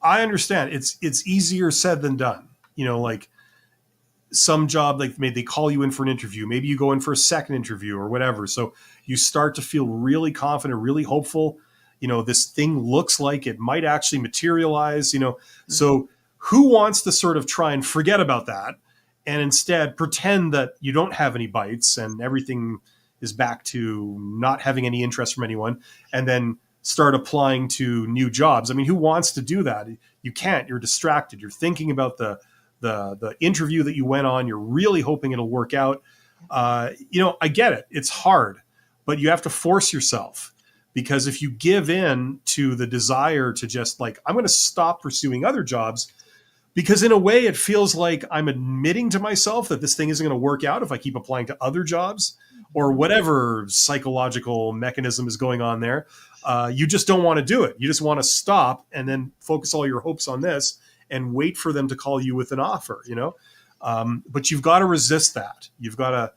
I understand it's easier said than done. Like some job, like maybe they call you in for an interview, maybe you go in for a second interview or whatever. So you start to feel really confident, really hopeful. This thing looks like it might actually materialize. So who wants to sort of try and forget about that and instead pretend that you don't have any bites and everything is back to not having any interest from anyone, and then start applying to new jobs? I mean, who wants to do that? You can't. You're distracted. You're thinking about the interview that you went on. You're really hoping it'll work out. I get it. It's hard, but you have to force yourself, because if you give in to the desire to just like, I'm going to stop pursuing other jobs, because in a way it feels like I'm admitting to myself that this thing isn't going to work out if I keep applying to other jobs, or whatever psychological mechanism is going on there. You just don't want to do it. You just want to stop and then focus all your hopes on this and wait for them to call you with an offer, but you've got to resist that. You've got to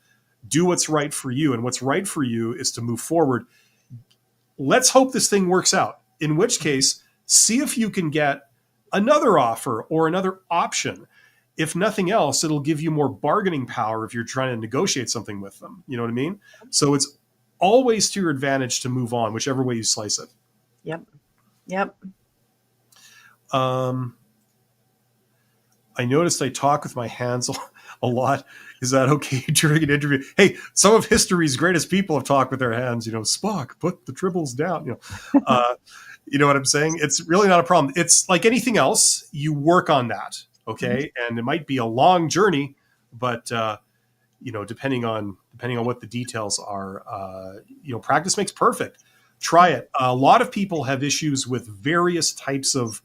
do what's right for you. And what's right for you is to move forward. let's hope this thing works out. In which case, see if you can get another offer or another option. If nothing else, it'll give you more bargaining power if you're trying to negotiate something with them. You know what I mean? So it's always to your advantage to move on, whichever way you slice it. Yep. Yep. I noticed I talk with my hands a lot. Is that okay during an interview? Hey, some of history's greatest people have talked with their hands. Spock, put the tribbles down. You know what I'm saying? It's really not a problem. It's like anything else. You work on that, okay? And it might be a long journey, but depending on what the details are, practice makes perfect. Try it. A lot of people have issues with various types of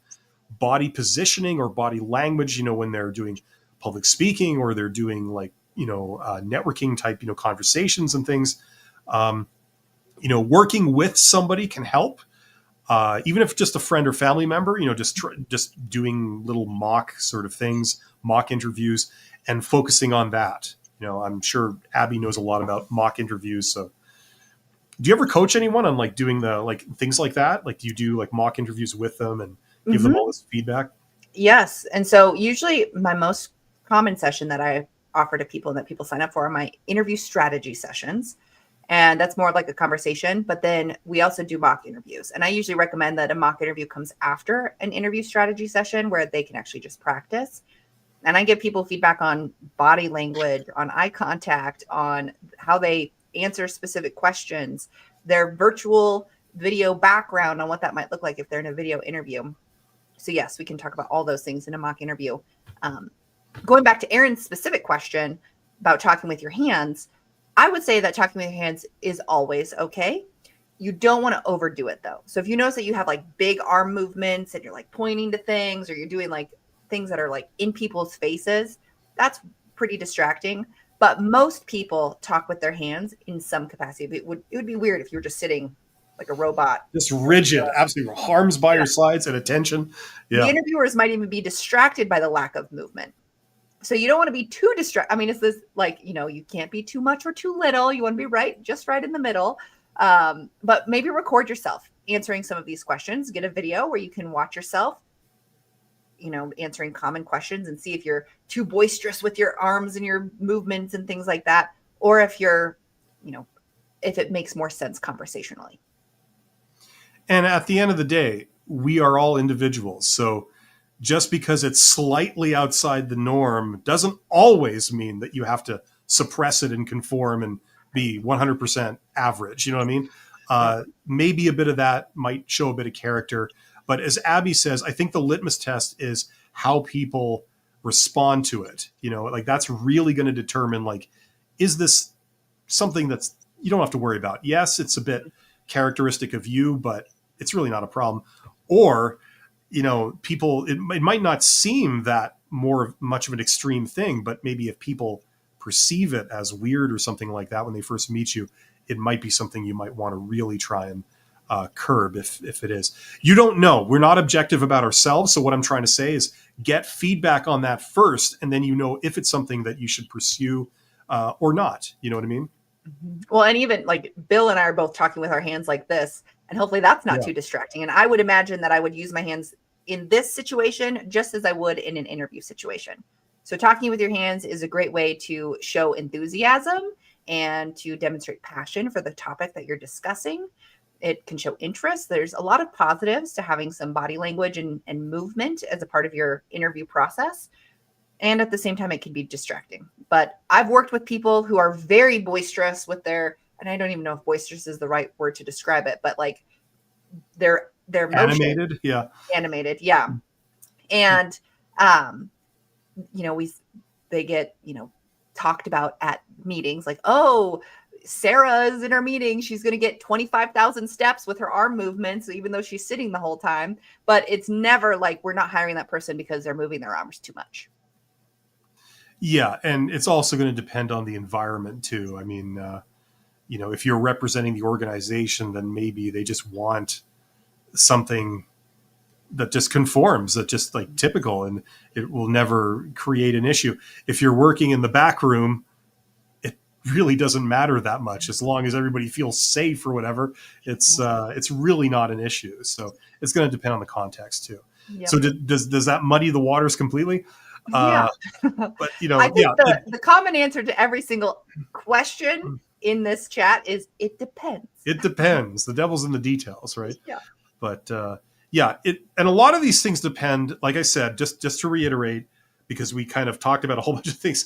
body positioning or body language, when they're doing public speaking or they're doing networking type, conversations and things. Working with somebody can help. Even if just a friend or family member, just doing little mock sort of things, mock interviews, and focusing on that. I'm sure Abby knows a lot about mock interviews. So, do you ever coach anyone on doing the things like that? Do you do mock interviews with them and give them all this feedback? Yes, and so usually my most common session that I offer to people and that people sign up for are my interview strategy sessions. And that's more like a conversation, but then we also do mock interviews. And I usually recommend that a mock interview comes after an interview strategy session where they can actually just practice. And I give people feedback on body language, on eye contact, on how they answer specific questions, their virtual video background on what that might look like if they're in a video interview. So yes, we can talk about all those things in a mock interview. Going back to Aaron's specific question about talking with your hands, I would say that talking with your hands is always okay. You don't want to overdo it though. So if you notice that you have big arm movements and you're pointing to things, or you're doing things that are in people's faces, that's pretty distracting. But most people talk with their hands in some capacity. It would be weird if you were just sitting like a robot. Just rigid, absolutely. Arms by your sides and attention. Yeah. The interviewers might even be distracted by the lack of movement. So you don't want to be too distracted. I mean, it's this you can't be too much or too little. You want to be just right in the middle. But maybe record yourself answering some of these questions. Get a video where you can watch yourself, answering common questions and see if you're too boisterous with your arms and your movements and things like that. Or if you're, if it makes more sense conversationally. And at the end of the day, we are all individuals. So just because it's slightly outside the norm doesn't always mean that you have to suppress it and conform and be 100% average. You know what I mean? Maybe a bit of that might show a bit of character. But as Abby says, I think the litmus test is how people respond to it. That's really going to determine, is this something that's you don't have to worry about? Yes, it's a bit characteristic of you, but it's really not a problem. Or, people, it might not seem that much of an extreme thing, but maybe if people perceive it as weird or something like that when they first meet you, it might be something you might want to really try and curb if it is. You don't know. We're not objective about ourselves. So what I'm trying to say is get feedback on that first, and then if it's something that you should pursue or not. You know what I mean? Well, and even Bill and I are both talking with our hands like this, and hopefully that's not too distracting. And I would imagine that I would use my hands in this situation just as I would in an interview situation. So talking with your hands is a great way to show enthusiasm and to demonstrate passion for the topic that you're discussing. It can show interest. There's a lot of positives to having some body language and movement as a part of your interview process. And at the same time, it can be distracting. But I've worked with people who are very boisterous with their, and I don't even know if boisterous is the right word to describe it, but their animated, yeah. Animated, yeah. And they get, talked about at meetings oh, Sarah is in our meeting. She's going to get 25,000 steps with her arm movements, even though she's sitting the whole time. But it's never we're not hiring that person because they're moving their arms too much. Yeah. And it's also going to depend on the environment too. I mean, if you're representing the organization, then maybe they just want something that just conforms, that just typical, and it will never create an issue. If you're working in the back room, really doesn't matter that much as long as everybody feels safe or whatever. It's really not an issue. So it's going to depend on the context too. So Yep. does that muddy the waters completely? Yeah. But I yeah, think the common answer to every single question in this chat is it depends. it depends. The devil's in the details, right? Yeah. But yeah, and a lot of these things depend. Like I said, just to reiterate, because we kind of talked about a whole bunch of things.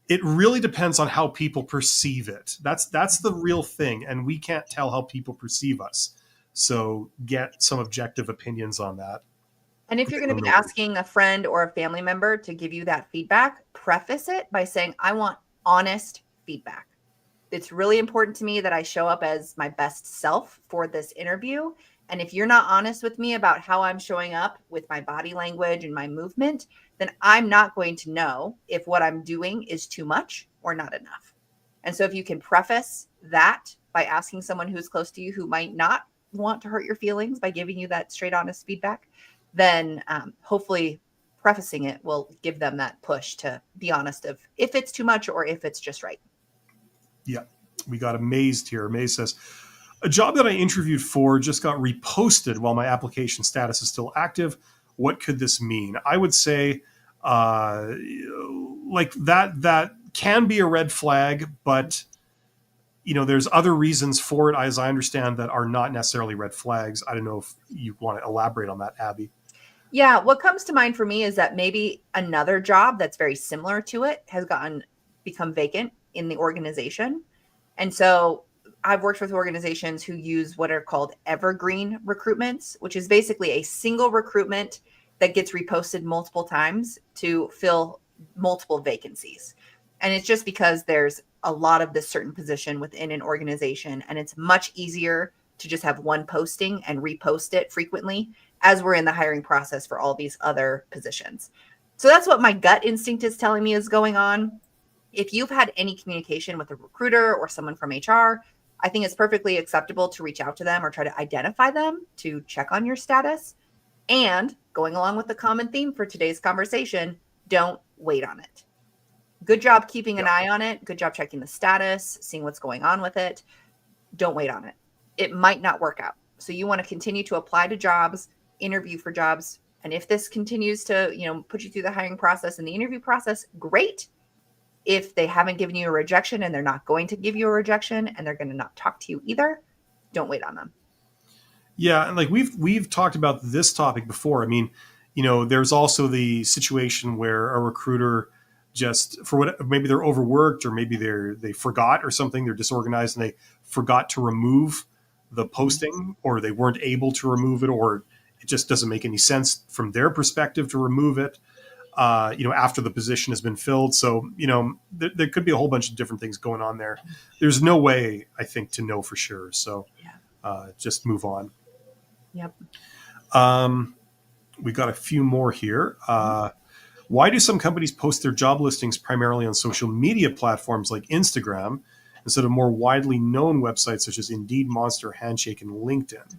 It really depends on how people perceive it. That's the real thing, and we can't tell how people perceive us. So get some objective opinions on that. And if you're going to be asking a friend or a family member to give you that feedback, preface it by saying, I want honest feedback. It's really important to me that I show up as my best self for this interview. And if you're not honest with me about how I'm showing up with my body language and my movement, then I'm not going to know if what I'm doing is too much or not enough. And so if you can preface that by asking someone who's close to you who might not want to hurt your feelings by giving you that straight, honest feedback, then hopefully prefacing it will give them that push to be honest of if it's too much or if it's just right. Yeah, we got Amazed here. Amazed says, a job that I interviewed for just got reposted while my application status is still active. What could this mean? I would say like that can be a red flag, but there's other reasons for it, as I understand, that are not necessarily red flags. I don't know if you want to elaborate on that, Abby. Yeah, what comes to mind for me is that maybe another job that's very similar to it has become vacant in the organization. And so I've worked with organizations who use what are called evergreen recruitments, which is basically a single recruitment that gets reposted multiple times to fill multiple vacancies. And it's just because there's a lot of this certain position within an organization, and it's much easier to just have one posting and repost it frequently as we're in the hiring process for all these other positions. So that's what my gut instinct is telling me is going on. If you've had any communication with a recruiter or someone from HR, I think it's perfectly acceptable to reach out to them or try to identify them to check on your status. And going along with the common theme for today's conversation, don't wait on it. Good job keeping an eye on it. Good job checking the status, seeing what's going on with it. Don't wait on it. It might not work out. So you want to continue to apply to jobs, interview for jobs. And if this continues to, put you through the hiring process and the interview process, great. If they haven't given you a rejection and they're not going to give you a rejection and they're going to not talk to you either, don't wait on them. Yeah, and like we've talked about this topic before. I mean, there's also the situation where a recruiter just maybe they're overworked or maybe they forgot or something, they're disorganized and they forgot to remove the posting, or they weren't able to remove it, or it just doesn't make any sense from their perspective to remove it. After the position has been filled. So, there could be a whole bunch of different things going on there. There's no way, I think, to know for sure. So just move on. Yep. We got a few more here. Why do some companies post their job listings primarily on social media platforms like Instagram instead of more widely known websites such as Indeed, Monster, Handshake, and LinkedIn?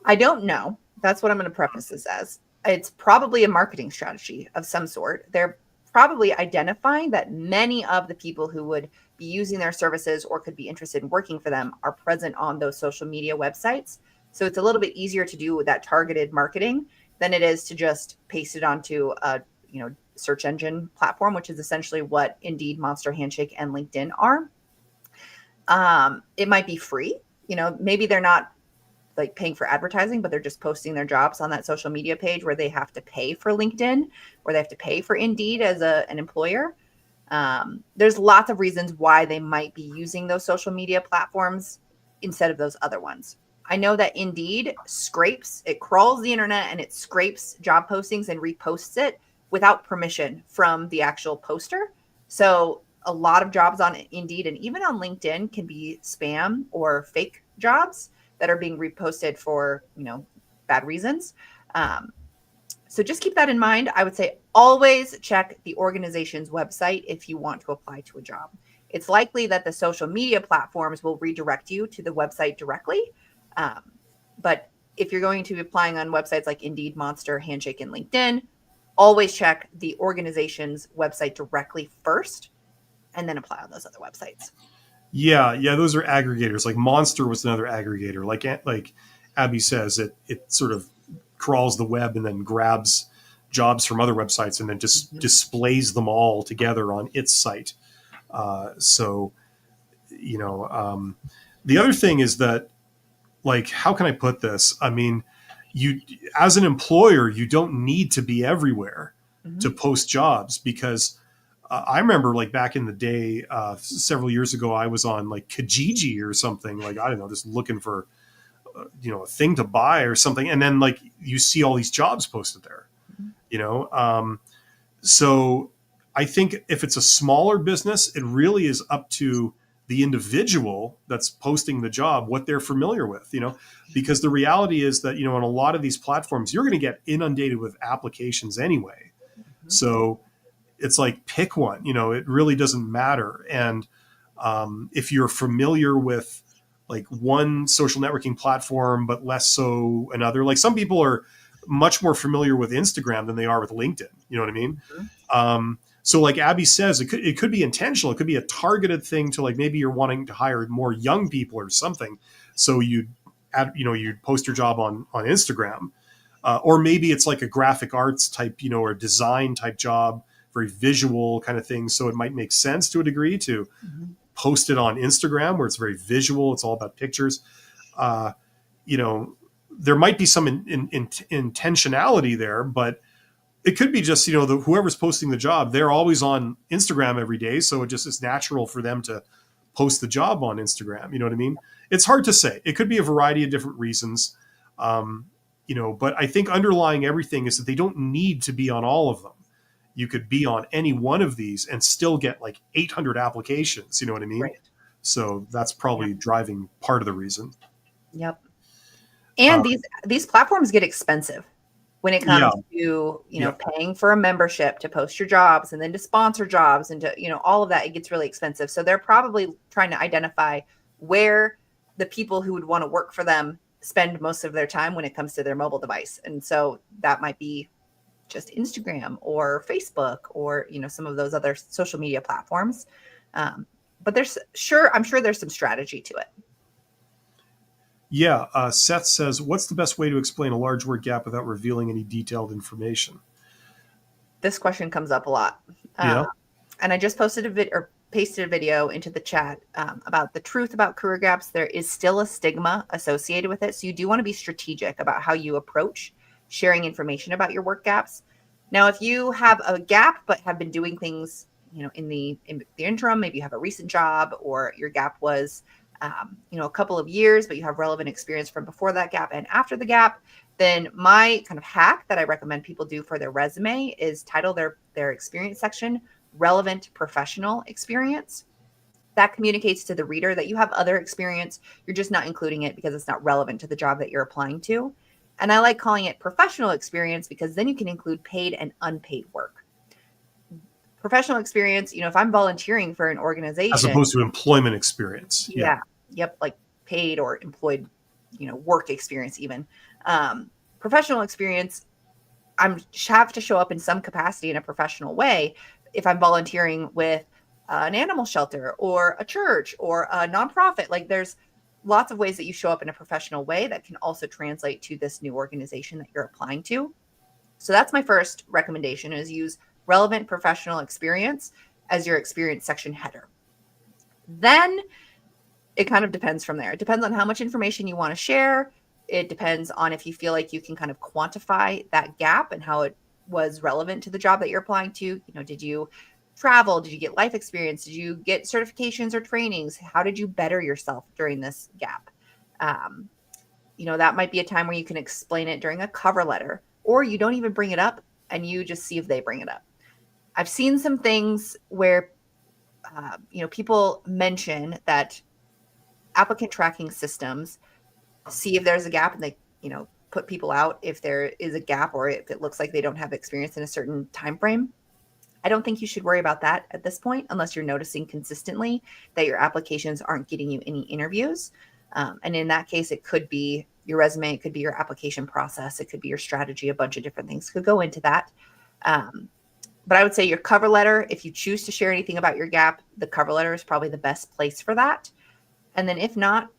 I don't know. That's what I'm going to preface this as. It's probably a marketing strategy of some sort. They're probably identifying that many of the people who would be using their services or could be interested in working for them are present on those social media websites. So it's a little bit easier to do with that targeted marketing than it is to just paste it onto a search engine platform, which is essentially what Indeed, Monster, Handshake, and LinkedIn are. It might be free. Maybe they're not like paying for advertising, but they're just posting their jobs on that social media page where they have to pay for LinkedIn or they have to pay for Indeed as an employer. There's lots of reasons why they might be using those social media platforms instead of those other ones. I know that Indeed crawls the internet and it scrapes job postings and reposts it without permission from the actual poster. So a lot of jobs on Indeed and even on LinkedIn can be spam or fake jobs that are being reposted for, bad reasons. So just keep that in mind. I would say always check the organization's website if you want to apply to a job. It's likely that the social media platforms will redirect you to the website directly. But if you're going to be applying on websites like Indeed, Monster, Handshake, and LinkedIn, always check the organization's website directly first and then apply on those other websites. Yeah, those are aggregators. Like Monster was another aggregator. Like Abby says, it sort of crawls the web and then grabs jobs from other websites and then just displays them all together on its site. So the other thing is that, like, how can I put this? I mean, you, as an employer, you don't need to be everywhere to post jobs, because I remember, like, back in the day, several years ago, I was on like Kijiji or something, like, I don't know, just looking for a thing to buy or something, and then like you see all these jobs posted there, you know. So I think if it's a smaller business, it really is up to the individual that's posting the job what they're familiar with, because the reality is that, on a lot of these platforms, you're going to get inundated with applications anyway. So it's like, pick one, it really doesn't matter. And if you're familiar with like one social networking platform, but less so another, like some people are much more familiar with Instagram than they are with LinkedIn. You know what I mean? So like Abby says, it could be intentional. It could be a targeted thing to, like, maybe you're wanting to hire more young people or something. So you'd post your job on Instagram, or maybe it's like a graphic arts type, or design type job, very visual kind of thing. So it might make sense to a degree to post it on Instagram, where it's very visual. It's all about pictures. There might be some intentionality there, but it could be just, whoever's posting the job, they're always on Instagram every day. So it just is natural for them to post the job on Instagram. You know what I mean? It's hard to say. It could be a variety of different reasons. But I think underlying everything is that they don't need to be on all of them. You could be on any one of these and still get like 800 applications. You know what I mean? Right. So that's probably driving part of the reason. Yep. And these platforms get expensive when it comes to, paying for a membership to post your jobs and then to sponsor jobs and to, all of that. It gets really expensive. So they're probably trying to identify where the people who would want to work for them spend most of their time when it comes to their mobile device. And so that might be just Instagram or Facebook or, some of those other social media platforms. But I'm sure there's some strategy to it. Yeah. Seth says, what's the best way to explain a large word gap without revealing any detailed information? This question comes up a lot. Yeah. And I just pasted a video into the chat about the truth about career gaps. There is still a stigma associated with it. So you do want to be strategic about how you approach sharing information about your work gaps. Now, if you have a gap, but have been doing things, in the interim, maybe you have a recent job, or your gap was, a couple of years, but you have relevant experience from before that gap and after the gap, then my kind of hack that I recommend people do for their resume is title their experience section relevant professional experience. That communicates to the reader that you have other experience. You're just not including it because it's not relevant to the job that you're applying to. And I like calling it professional experience because then you can include paid and unpaid work. Professional experience, if I'm volunteering for an organization. As opposed to employment experience. Yeah. Yep. Like paid or employed, work experience even. Professional experience, I have to show up in some capacity in a professional way. If I'm volunteering with an animal shelter or a church or a nonprofit, like there's lots of ways that you show up in a professional way that can also translate to this new organization that you're applying to. So that's my first recommendation, is use relevant professional experience as your experience section header. Then it kind of depends from there. It depends on how much information you want to share. It depends on if you feel like you can kind of quantify that gap and how it was relevant to the job that you're applying to. Did you travel? Did you get life experience? Did you get certifications or trainings? How did you better yourself during this gap? That might be a time where you can explain it during a cover letter, or you don't even bring it up and you just see if they bring it up. I've seen some things where, people mention that applicant tracking systems see if there's a gap and they, put people out if there is a gap or if it looks like they don't have experience in a certain time frame. I don't think you should worry about that at this point, unless you're noticing consistently that your applications aren't getting you any interviews. And in that case, it could be your resume, it could be your application process, it could be your strategy, a bunch of different things could go into that. But I would say your cover letter, if you choose to share anything about your gap, the cover letter is probably the best place for that. And then if not,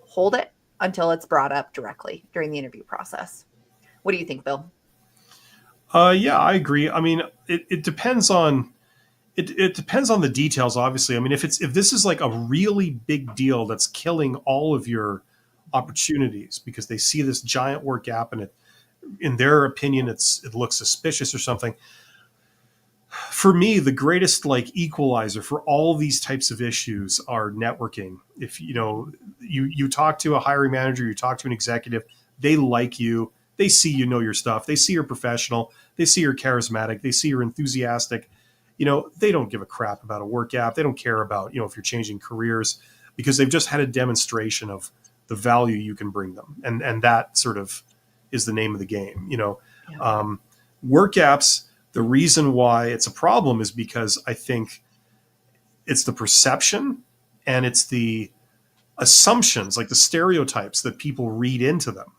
hold it until it's brought up directly during the interview process. What do you think, Bill? Yeah, I agree. I mean, it depends on it depends on the details. Obviously, I mean, if this is like a really big deal that's killing all of your opportunities because they see this giant work gap and it, in their opinion, it looks suspicious or something. For me, the greatest like equalizer for all these types of issues are networking. If you talk to a hiring manager, you talk to an executive, they like you, they see you know your stuff, they see you're professional, they see you're charismatic, they see you're enthusiastic. They don't give a crap about a work app. They don't care about if you're changing careers because they've just had a demonstration of the value you can bring them, and that sort of is the name of the game. Yeah. Work apps. The reason why it's a problem is because I think it's the perception and it's the assumptions, like the stereotypes that people read into them.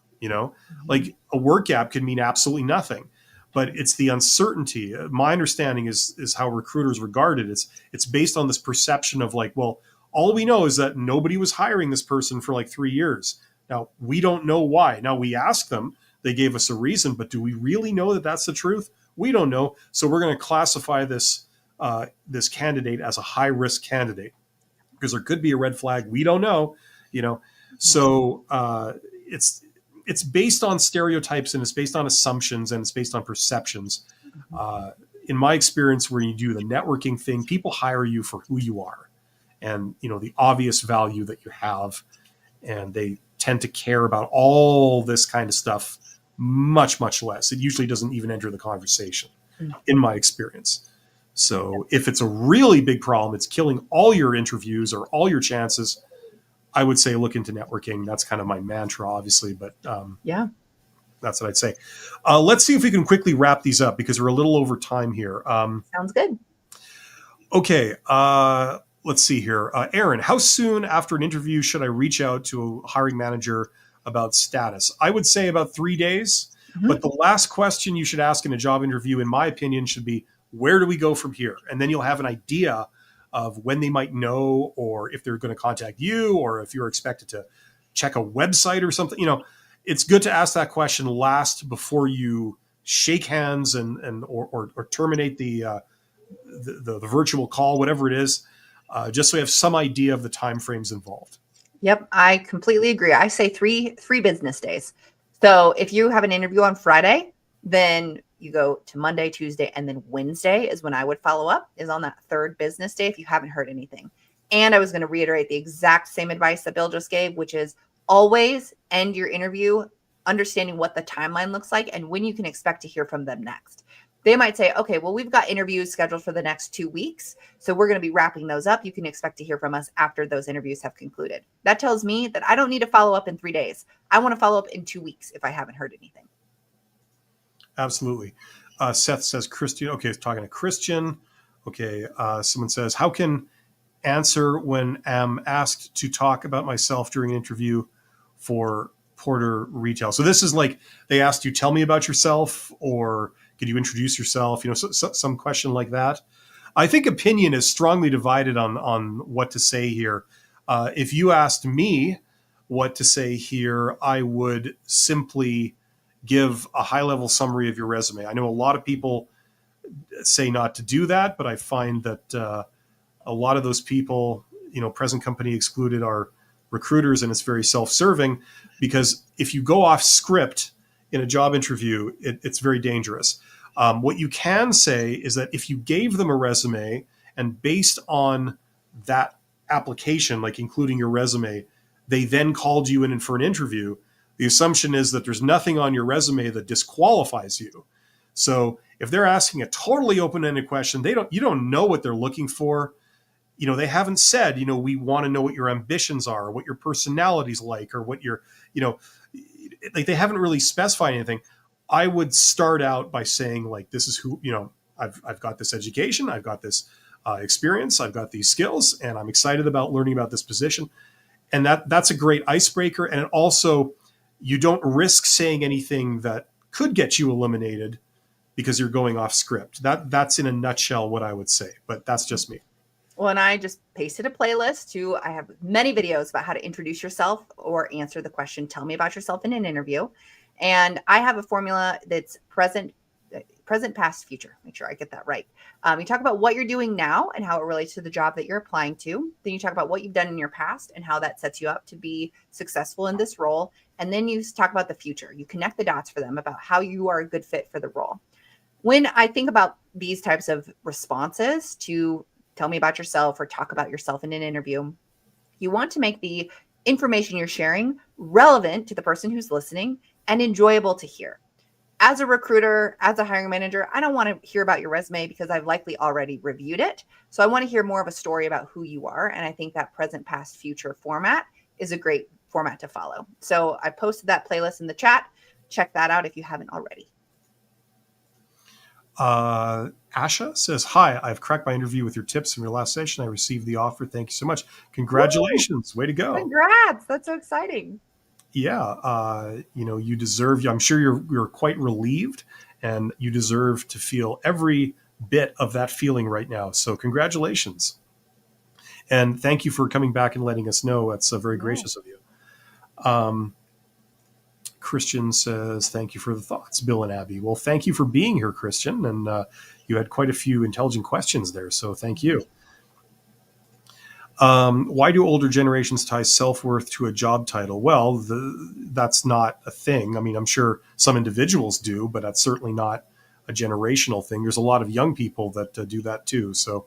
Like a work app could mean absolutely nothing, but it's the uncertainty. My understanding is how recruiters regard it. It's based on this perception of like, well, all we know is that nobody was hiring this person for like 3 years. Now we don't know why. Now we asked them, they gave us a reason, but do we really know that that's the truth? We don't know. So we're going to classify this candidate as a high risk candidate because there could be a red flag. We don't know. So it's based on stereotypes and it's based on assumptions and it's based on perceptions. In my experience, where you do the networking thing, people hire you for who you are and the obvious value that you have, and they tend to care about all this kind of stuff much, much less. It usually doesn't even enter the conversation, in my experience. So if it's a really big problem, it's killing all your interviews or all your chances, I would say look into networking. That's kind of my mantra, obviously, but Yeah. that's what I'd say. Let's see if we can quickly wrap these up because we're a little over time here. Sounds good. Okay. Let's see here. Aaron, how soon after an interview should I reach out to a hiring manager about status? I would say about 3 days. Mhm. But the last question you should ask in a job interview, in my opinion, should be, where do we go from here? And then you'll have an idea of when they might know, or if they're going to contact you, or if you're expected to check a website or something. It's good to ask that question last before you shake hands or terminate the virtual call, whatever it is, just so we have some idea of the timeframes involved. Yep, I completely agree. I say three business days. So if you have an interview on Friday, then you go to Monday, Tuesday, and then Wednesday is when I would follow up, is on that third business day if you haven't heard anything. And I was going to reiterate the exact same advice that Bill just gave, which is always end your interview understanding what the timeline looks like and when you can expect to hear from them next. They might say, okay, well, we've got interviews scheduled for the next 2 weeks. So we're going to be wrapping those up. You can expect to hear from us after those interviews have concluded. That tells me that I don't need to follow up in 3 days. I want to follow up in 2 weeks if I haven't heard anything. Absolutely. Seth says, Christian. Okay, talking to Christian. Okay, someone says, how can answer when I'm asked to talk about myself during an interview for Porter Retail? So this is like they asked you, tell me about yourself, or could you introduce yourself? Some question like that. I think opinion is strongly divided on what to say here. If you asked me what to say here, I would simply give a high-level summary of your resume. I know a lot of people say not to do that, but I find that a lot of those people, present company excluded, are recruiters, and it's very self-serving because if you go off script in a job interview, it's very dangerous. What you can say is that if you gave them a resume and based on that application, like including your resume, they then called you in for an interview, the assumption is that there's nothing on your resume that disqualifies you. So if they're asking a totally open-ended question, you don't know what they're looking for. They haven't said, we want to know what your ambitions are, or what your personality's like, or what your, like they haven't really specified anything. I would start out by saying, like, this is who, I've got this education, I've got this experience, I've got these skills, and I'm excited about learning about this position. And that's a great icebreaker. And it also, you don't risk saying anything that could get you eliminated because you're going off script. That's in a nutshell what I would say, but that's just me. Well, and I just pasted a playlist too. I have many videos about how to introduce yourself or answer the question, tell me about yourself in an interview. And I have a formula that's present, past, future. Make sure I get that right. You talk about what you're doing now and how it relates to the job that you're applying to. Then you talk about what you've done in your past and how that sets you up to be successful in this role. And then you talk about the future. You connect the dots for them about how you are a good fit for the role. When I think about these types of responses to tell me about yourself or talk about yourself in an interview, you want to make the information you're sharing relevant to the person who's listening and enjoyable to hear. As a recruiter, as a hiring manager, I don't want to hear about your resume because I've likely already reviewed it. So I want to hear more of a story about who you are. And I think that present, past, future format is a great format to follow. So I posted that playlist in the chat. Check that out if you haven't already. Asha says, hi, I've cracked my interview with your tips from your last session. I received the offer. Thank you so much. Congratulations. Woo! Way to go. Congrats. That's so exciting. Yeah. You deserve, I'm sure you're quite relieved, and you deserve to feel every bit of that feeling right now. So congratulations. And thank you for coming back and letting us know. That's very gracious of you. Christian says, thank you for the thoughts, Bill and Abby. Well, thank you for being here, Christian. And you had quite a few intelligent questions there. So thank you. Why do older generations tie self-worth to a job title? Well, that's not a thing. I mean, I'm sure some individuals do, but that's certainly not a generational thing. There's a lot of young people that do that too. So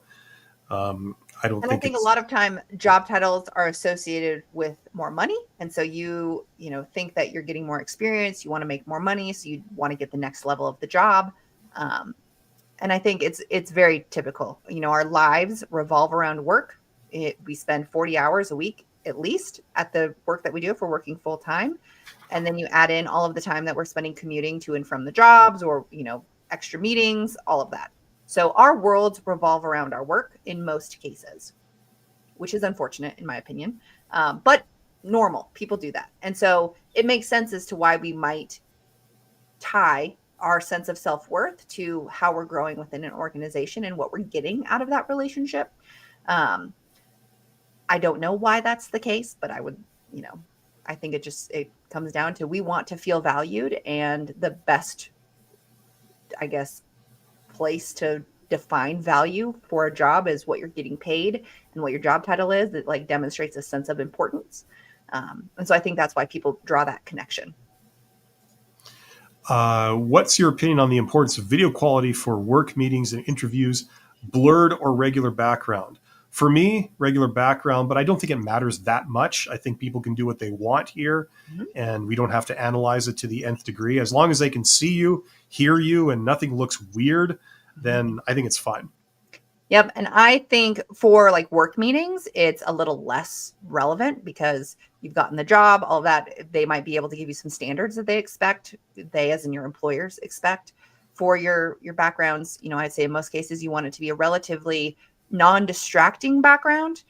I think a lot of time job titles are associated with more money. And so you think that you're getting more experience, you want to make more money. So you want to get the next level of the job. And I think it's very typical. Our lives revolve around work. We spend 40 hours a week, at least, at the work that we do if we're working full time. And then you add in all of the time that we're spending commuting to and from the jobs or, extra meetings, all of that. So our worlds revolve around our work in most cases, which is unfortunate in my opinion, but normal. People do that. And so it makes sense as to why we might tie our sense of self-worth to how we're growing within an organization and what we're getting out of that relationship. I don't know why that's the case, but I would, I think it comes down to we want to feel valued, and the best, I guess, place to define value for a job is what you're getting paid and what your job title is. That demonstrates a sense of importance. And so I think that's why people draw that connection. What's your opinion on the importance of video quality for work meetings and interviews, blurred or regular background? For me, regular background, but I don't think it matters that much. I think people can do what they want here, and we don't have to analyze it to the nth degree. As long as they can see you, hear you, and nothing looks weird, then I think it's fine. Yep. And I think for work meetings, it's a little less relevant because you've gotten the job, all of that. They might be able to give you some standards that they expect, they as in your employers expect for your backgrounds. I'd say in most cases, you want it to be a relatively non-distracting background.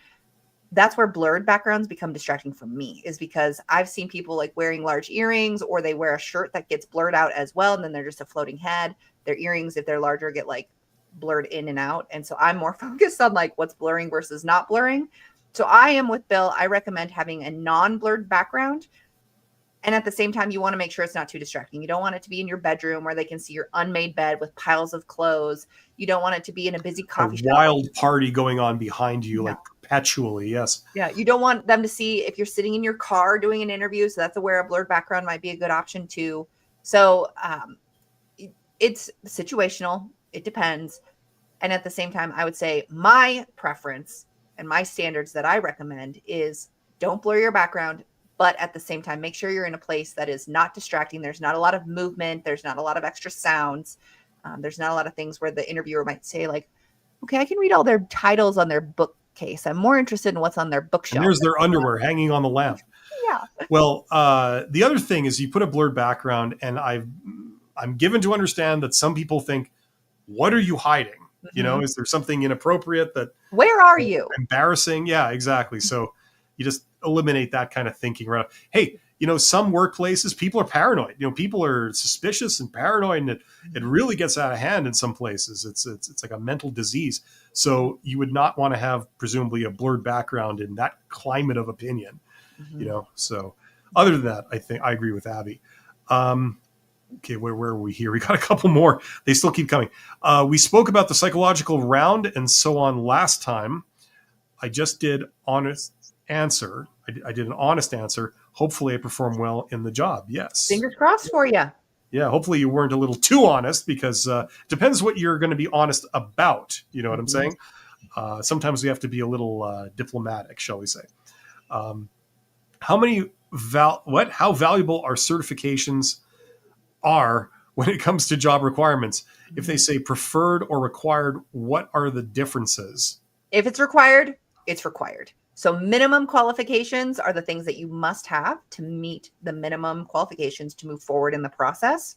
That's where blurred backgrounds become distracting for me, is because I've seen people wearing large earrings, or they wear a shirt that gets blurred out as well. And then they're just a floating head. Their earrings, if they're larger, get blurred in and out. And so I'm more focused on what's blurring versus not blurring. So I am with Bill. I recommend having a non-blurred background. And at the same time, you want to make sure it's not too distracting. You don't want it to be in your bedroom where they can see your unmade bed with piles of clothes. You don't want it to be in a busy coffee shop. Wild party going on behind you, perpetually. Yes. Yeah. You don't want them to see if you're sitting in your car doing an interview. So that's where a blurred background might be a good option too. So it's situational. It depends. And at the same time, I would say my preference and my standards that I recommend is don't blur your background. But at the same time, make sure you're in a place that is not distracting. There's not a lot of movement. There's not a lot of extra sounds. There's not a lot of things where the interviewer might say okay, I can read all their titles on their bookcase. I'm more interested in what's on their bookshelf. And there's their underwear hanging on the lamp. Yeah. Well, the other thing is you put a blurred background, and I'm given to understand that some people think, what are you hiding? Mm-hmm. Is there something inappropriate where are you? Embarrassing? Yeah, exactly. So you just eliminate that kind of thinking. Right? Hey, some workplaces, people are paranoid. People are suspicious and paranoid, and it really gets out of hand in some places. It's like a mental disease. So you would not want to have presumably a blurred background in that climate of opinion. So other than that, I think I agree with Abby. Okay, where are we here? We got a couple more. They still keep coming. We spoke about the psychological round and so on last time. I just did honest answer. I did an honest answer. Hopefully I perform well in the job. Yes. Fingers crossed for you. Yeah, hopefully you weren't a little too honest, because depends what you're going to be honest about. You know what I'm saying? Sometimes we have to be a little diplomatic, shall we say. How valuable are certifications are when it comes to job requirements? If they say preferred or required, what are the differences? If it's required, it's required. So minimum qualifications are the things that you must have to meet the minimum qualifications to move forward in the process.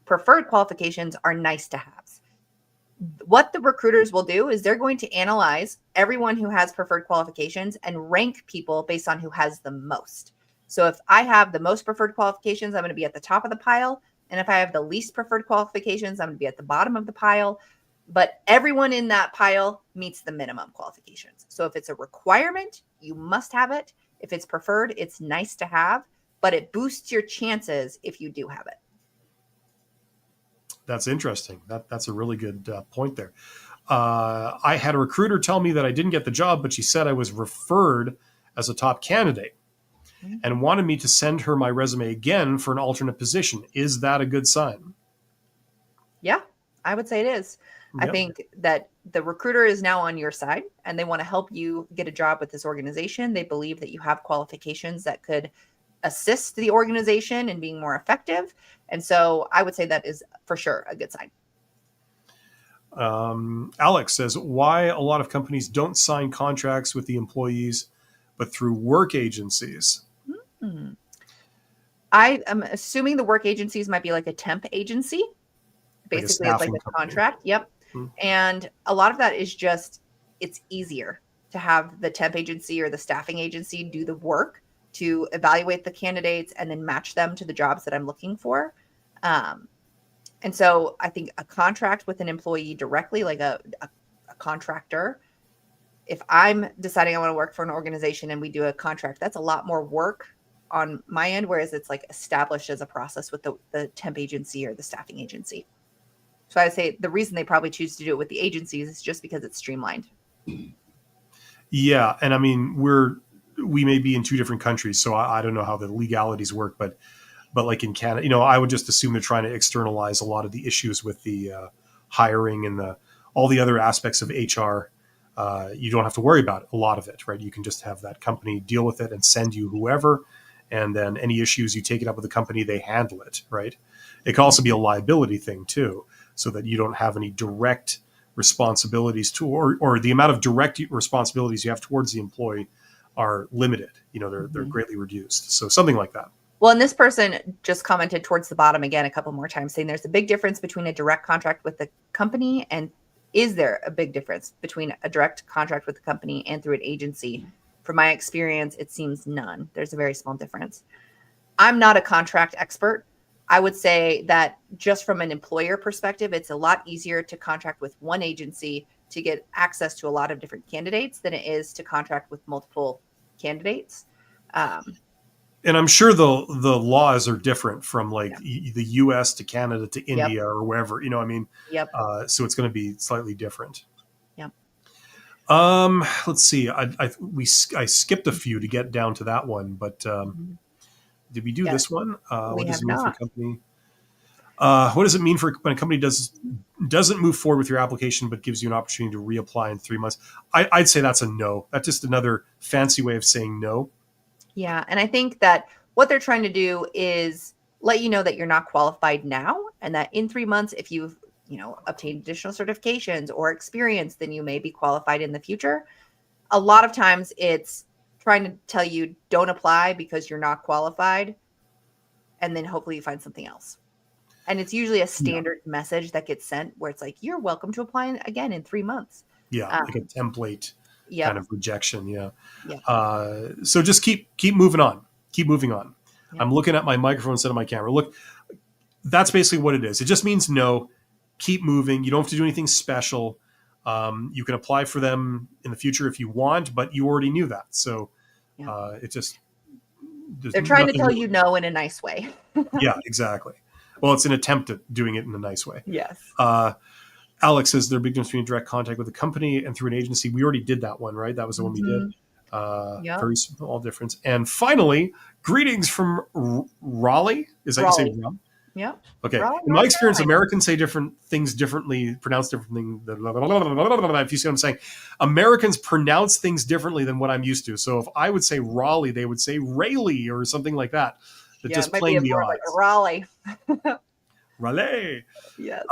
Preferred qualifications are nice to haves. What the recruiters will do is they're going to analyze everyone who has preferred qualifications and rank people based on who has the most. So if I have the most preferred qualifications, I'm going to be at the top of the pile. And if I have the least preferred qualifications, I'm going to be at the bottom of the pile. But everyone in that pile meets the minimum qualifications. So if it's a requirement, you must have it. If it's preferred, it's nice to have, but it boosts your chances if you do have it. That's interesting. That's a really good point there. I had a recruiter tell me that I didn't get the job, but she said I was referred as a top candidate and wanted me to send her my resume again for an alternate position. Is that a good sign? Yeah, I would say it is. Yep. I think that the recruiter is now on your side and they want to help you get a job with this organization. They believe that you have qualifications that could assist the organization in being more effective. And so I would say that is for sure a good sign. Alex says, why a lot of companies don't sign contracts with the employees, but through work agencies? Mm-hmm. I am assuming the work agencies might be like a temp agency. Basically, it's like a contract. Yep. Mm-hmm. And a lot of that is just, it's easier to have the temp agency or the staffing agency do the work to evaluate the candidates and then match them to the jobs that I'm looking for. And so I think a contract with an employee directly, like a contractor, if I'm deciding I want to work for an organization and we do a contract, that's a lot more work on my end, whereas it's like established as a process with the temp agency or the staffing agency. So I'd say the reason they probably choose to do it with the agencies is just because it's streamlined. Yeah. And I mean, we may be in two different countries, so I don't know how the legalities work, but like in Canada, I would just assume they're trying to externalize a lot of the issues with the hiring and all the other aspects of HR. You don't have to worry about a lot of it, right? You can just have that company deal with it and send you whoever, and then any issues, you take it up with the company, they handle it, right? It can also be a liability thing too, so that you don't have any direct responsibilities to, or the amount of direct responsibilities you have towards the employee are limited. They're greatly reduced. So something like that. Well, and this person just commented towards the bottom again a couple more times, saying there's a big difference between a direct contract with the company, and is there a big difference between a direct contract with the company and through an agency? From my experience, it seems none. There's a very small difference. I'm not a contract expert. I would say that just from an employer perspective, it's a lot easier to contract with one agency to get access to a lot of different candidates than it is to contract with multiple candidates. And I'm sure the laws are different from like the US to Canada to India or wherever, Yep. So it's going to be slightly different. Yep. Let's see. I skipped a few to get down to that one, but did we do this one? What does it mean for a company? What does it mean for when a company doesn't move forward with your application, but gives you an opportunity to reapply in 3 months? I'd say that's a no. That's just another fancy way of saying no. Yeah. And I think that what they're trying to do is let you know that you're not qualified now, and that in 3 months, if you've, obtained additional certifications or experience, then you may be qualified in the future. A lot of times it's trying to tell you don't apply because you're not qualified, and then hopefully you find something else. And it's usually a standard message that gets sent where it's like, you're welcome to apply again in 3 months. Yeah. Like a template. Yep. Kind of rejection. Yeah. So just keep moving on. Keep moving on. Yeah. I'm looking at my microphone instead of my camera. Look, that's basically what it is. It just means no. Keep moving. You don't have to do anything special. You can apply for them in the future if you want, but you already knew that. So Yeah. it just there's They're trying to nothing tell really. you no in a nice way. Yeah, exactly. Well, it's an attempt at doing it in a nice way. Yes. Alex says there are big difference between direct contact with a company and through an agency. We already did that one, right? That was the one we did. Yep. Very small difference. And finally, greetings from Raleigh. Is that Raleigh. you say Raleigh? Yep. Okay. Raleigh, In my North experience, Carolina. Americans say different things differently, pronounce different things. If you see what I'm saying, Americans pronounce things differently than what I'm used to. So if I would say Raleigh, they would say Raleigh or something like that. But Yeah, just it might be playing the more like a odds. Raleigh. Raleigh. Yes.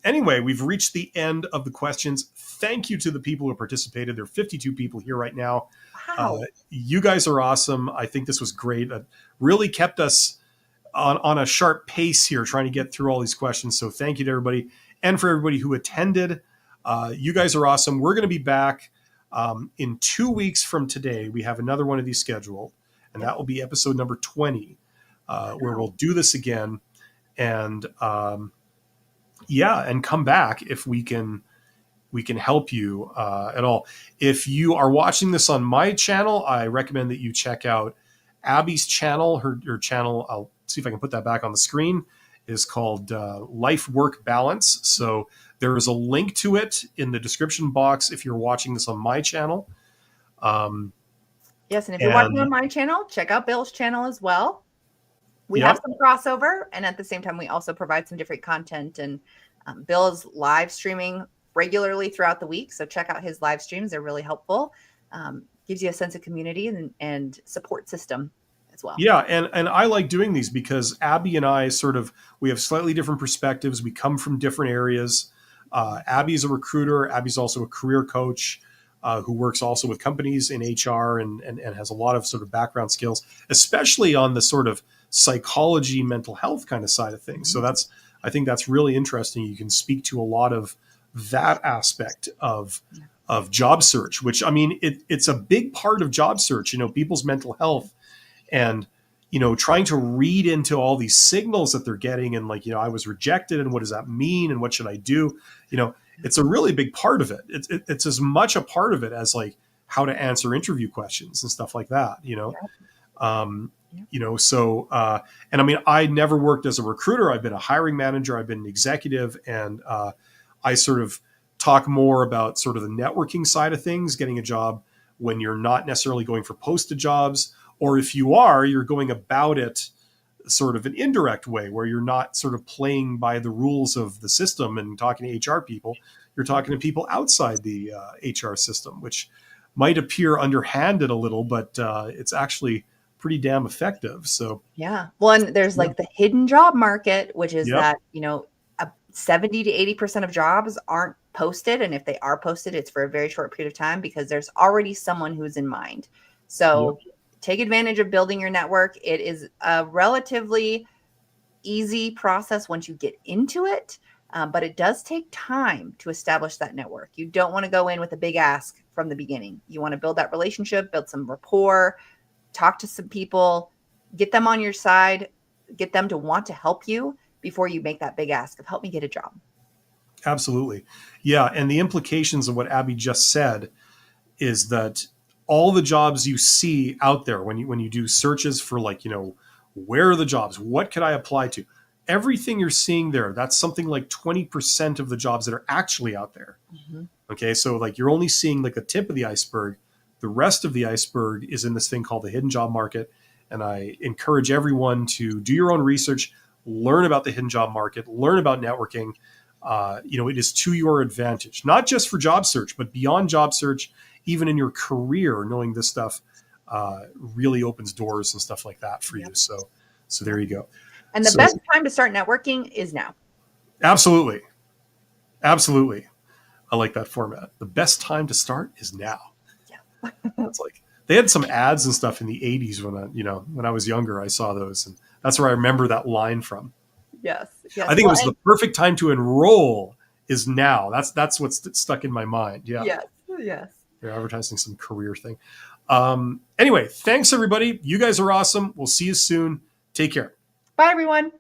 Anyway, we've reached the end of the questions. Thank you to the people who participated. There are 52 people here right now. Wow. You guys are awesome. I think this was great. Really kept us on a sharp pace here, trying to get through all these questions. So thank you to everybody, and for everybody who attended. You guys are awesome. We're going to be back in 2 weeks from today. We have another one of these scheduled, and that will be episode number 20, where we'll do this again. And and come back if we can help you at all. If you are watching this on my channel, I recommend that you check out Abby's channel. Her channel, I'll see if I can put that back on the screen, is called Life Work Balance. So there is a link to it in the description box if you're watching this on my channel. Yes, and if you're watching on my channel, check out Bill's channel as well. We have some crossover, and at the same time, we also provide some different content. And Bill is live streaming regularly throughout the week, so check out his live streams. They're really helpful. Gives you a sense of community and support system as well. Yeah, and I like doing these because Abby and I we have slightly different perspectives. We come from different areas. Abby's a recruiter. Abby's also a career coach who works also with companies in HR and has a lot of sort of background skills, especially on the sort of psychology, mental health kind of side of things. So I think that's really interesting. You can speak to a lot of that aspect of job search, which, I mean, it's a big part of job search, people's mental health and, trying to read into all these signals that they're getting and I was rejected and what does that mean and what should I do? It's a really big part of it. It's as much a part of it as like how to answer interview questions and stuff like that, and I mean, I never worked as a recruiter. I've been a hiring manager. I've been an executive, and I sort of talk more about sort of the networking side of things, getting a job when you're not necessarily going for posted jobs, or if you are, you're going about it sort of an indirect way where you're not sort of playing by the rules of the system and talking to HR people. You're talking to people outside the HR system, which might appear underhanded a little, but it's actually pretty damn effective. So yeah. One, there's like the hidden job market, which is that, 70 to 80% of jobs aren't posted. And if they are posted, it's for a very short period of time because there's already someone who's in mind. So take advantage of building your network. It is a relatively easy process once you get into it. But it does take time to establish that network. You don't want to go in with a big ask from the beginning. You want to build that relationship, build some rapport, talk to some people, get them on your side, get them to want to help you before you make that big ask of help me get a job. Absolutely. Yeah. And the implications of what Abby just said is that all the jobs you see out there when you do searches for where are the jobs? What could I apply to? Everything you're seeing there, that's something like 20% of the jobs that are actually out there. Mm-hmm. Okay. So you're only seeing the tip of the iceberg. The rest of the iceberg is in this thing called the hidden job market. And I encourage everyone to do your own research, learn about the hidden job market, learn about networking. It is to your advantage, not just for job search, but beyond job search, even in your career, knowing this stuff really opens doors and stuff like that for you. So there you go. And the best time to start networking is now. Absolutely. Absolutely. I like that format. The best time to start is now. Yeah. It's like they had some ads and stuff in the 80s when I was younger. I saw those, and that's where I remember that line from. Yes. I think it was the perfect time to enroll is now. That's what's stuck in my mind. Yeah. Yes. They're advertising some career thing. Anyway, thanks everybody. You guys are awesome. We'll see you soon. Take care. Bye, everyone.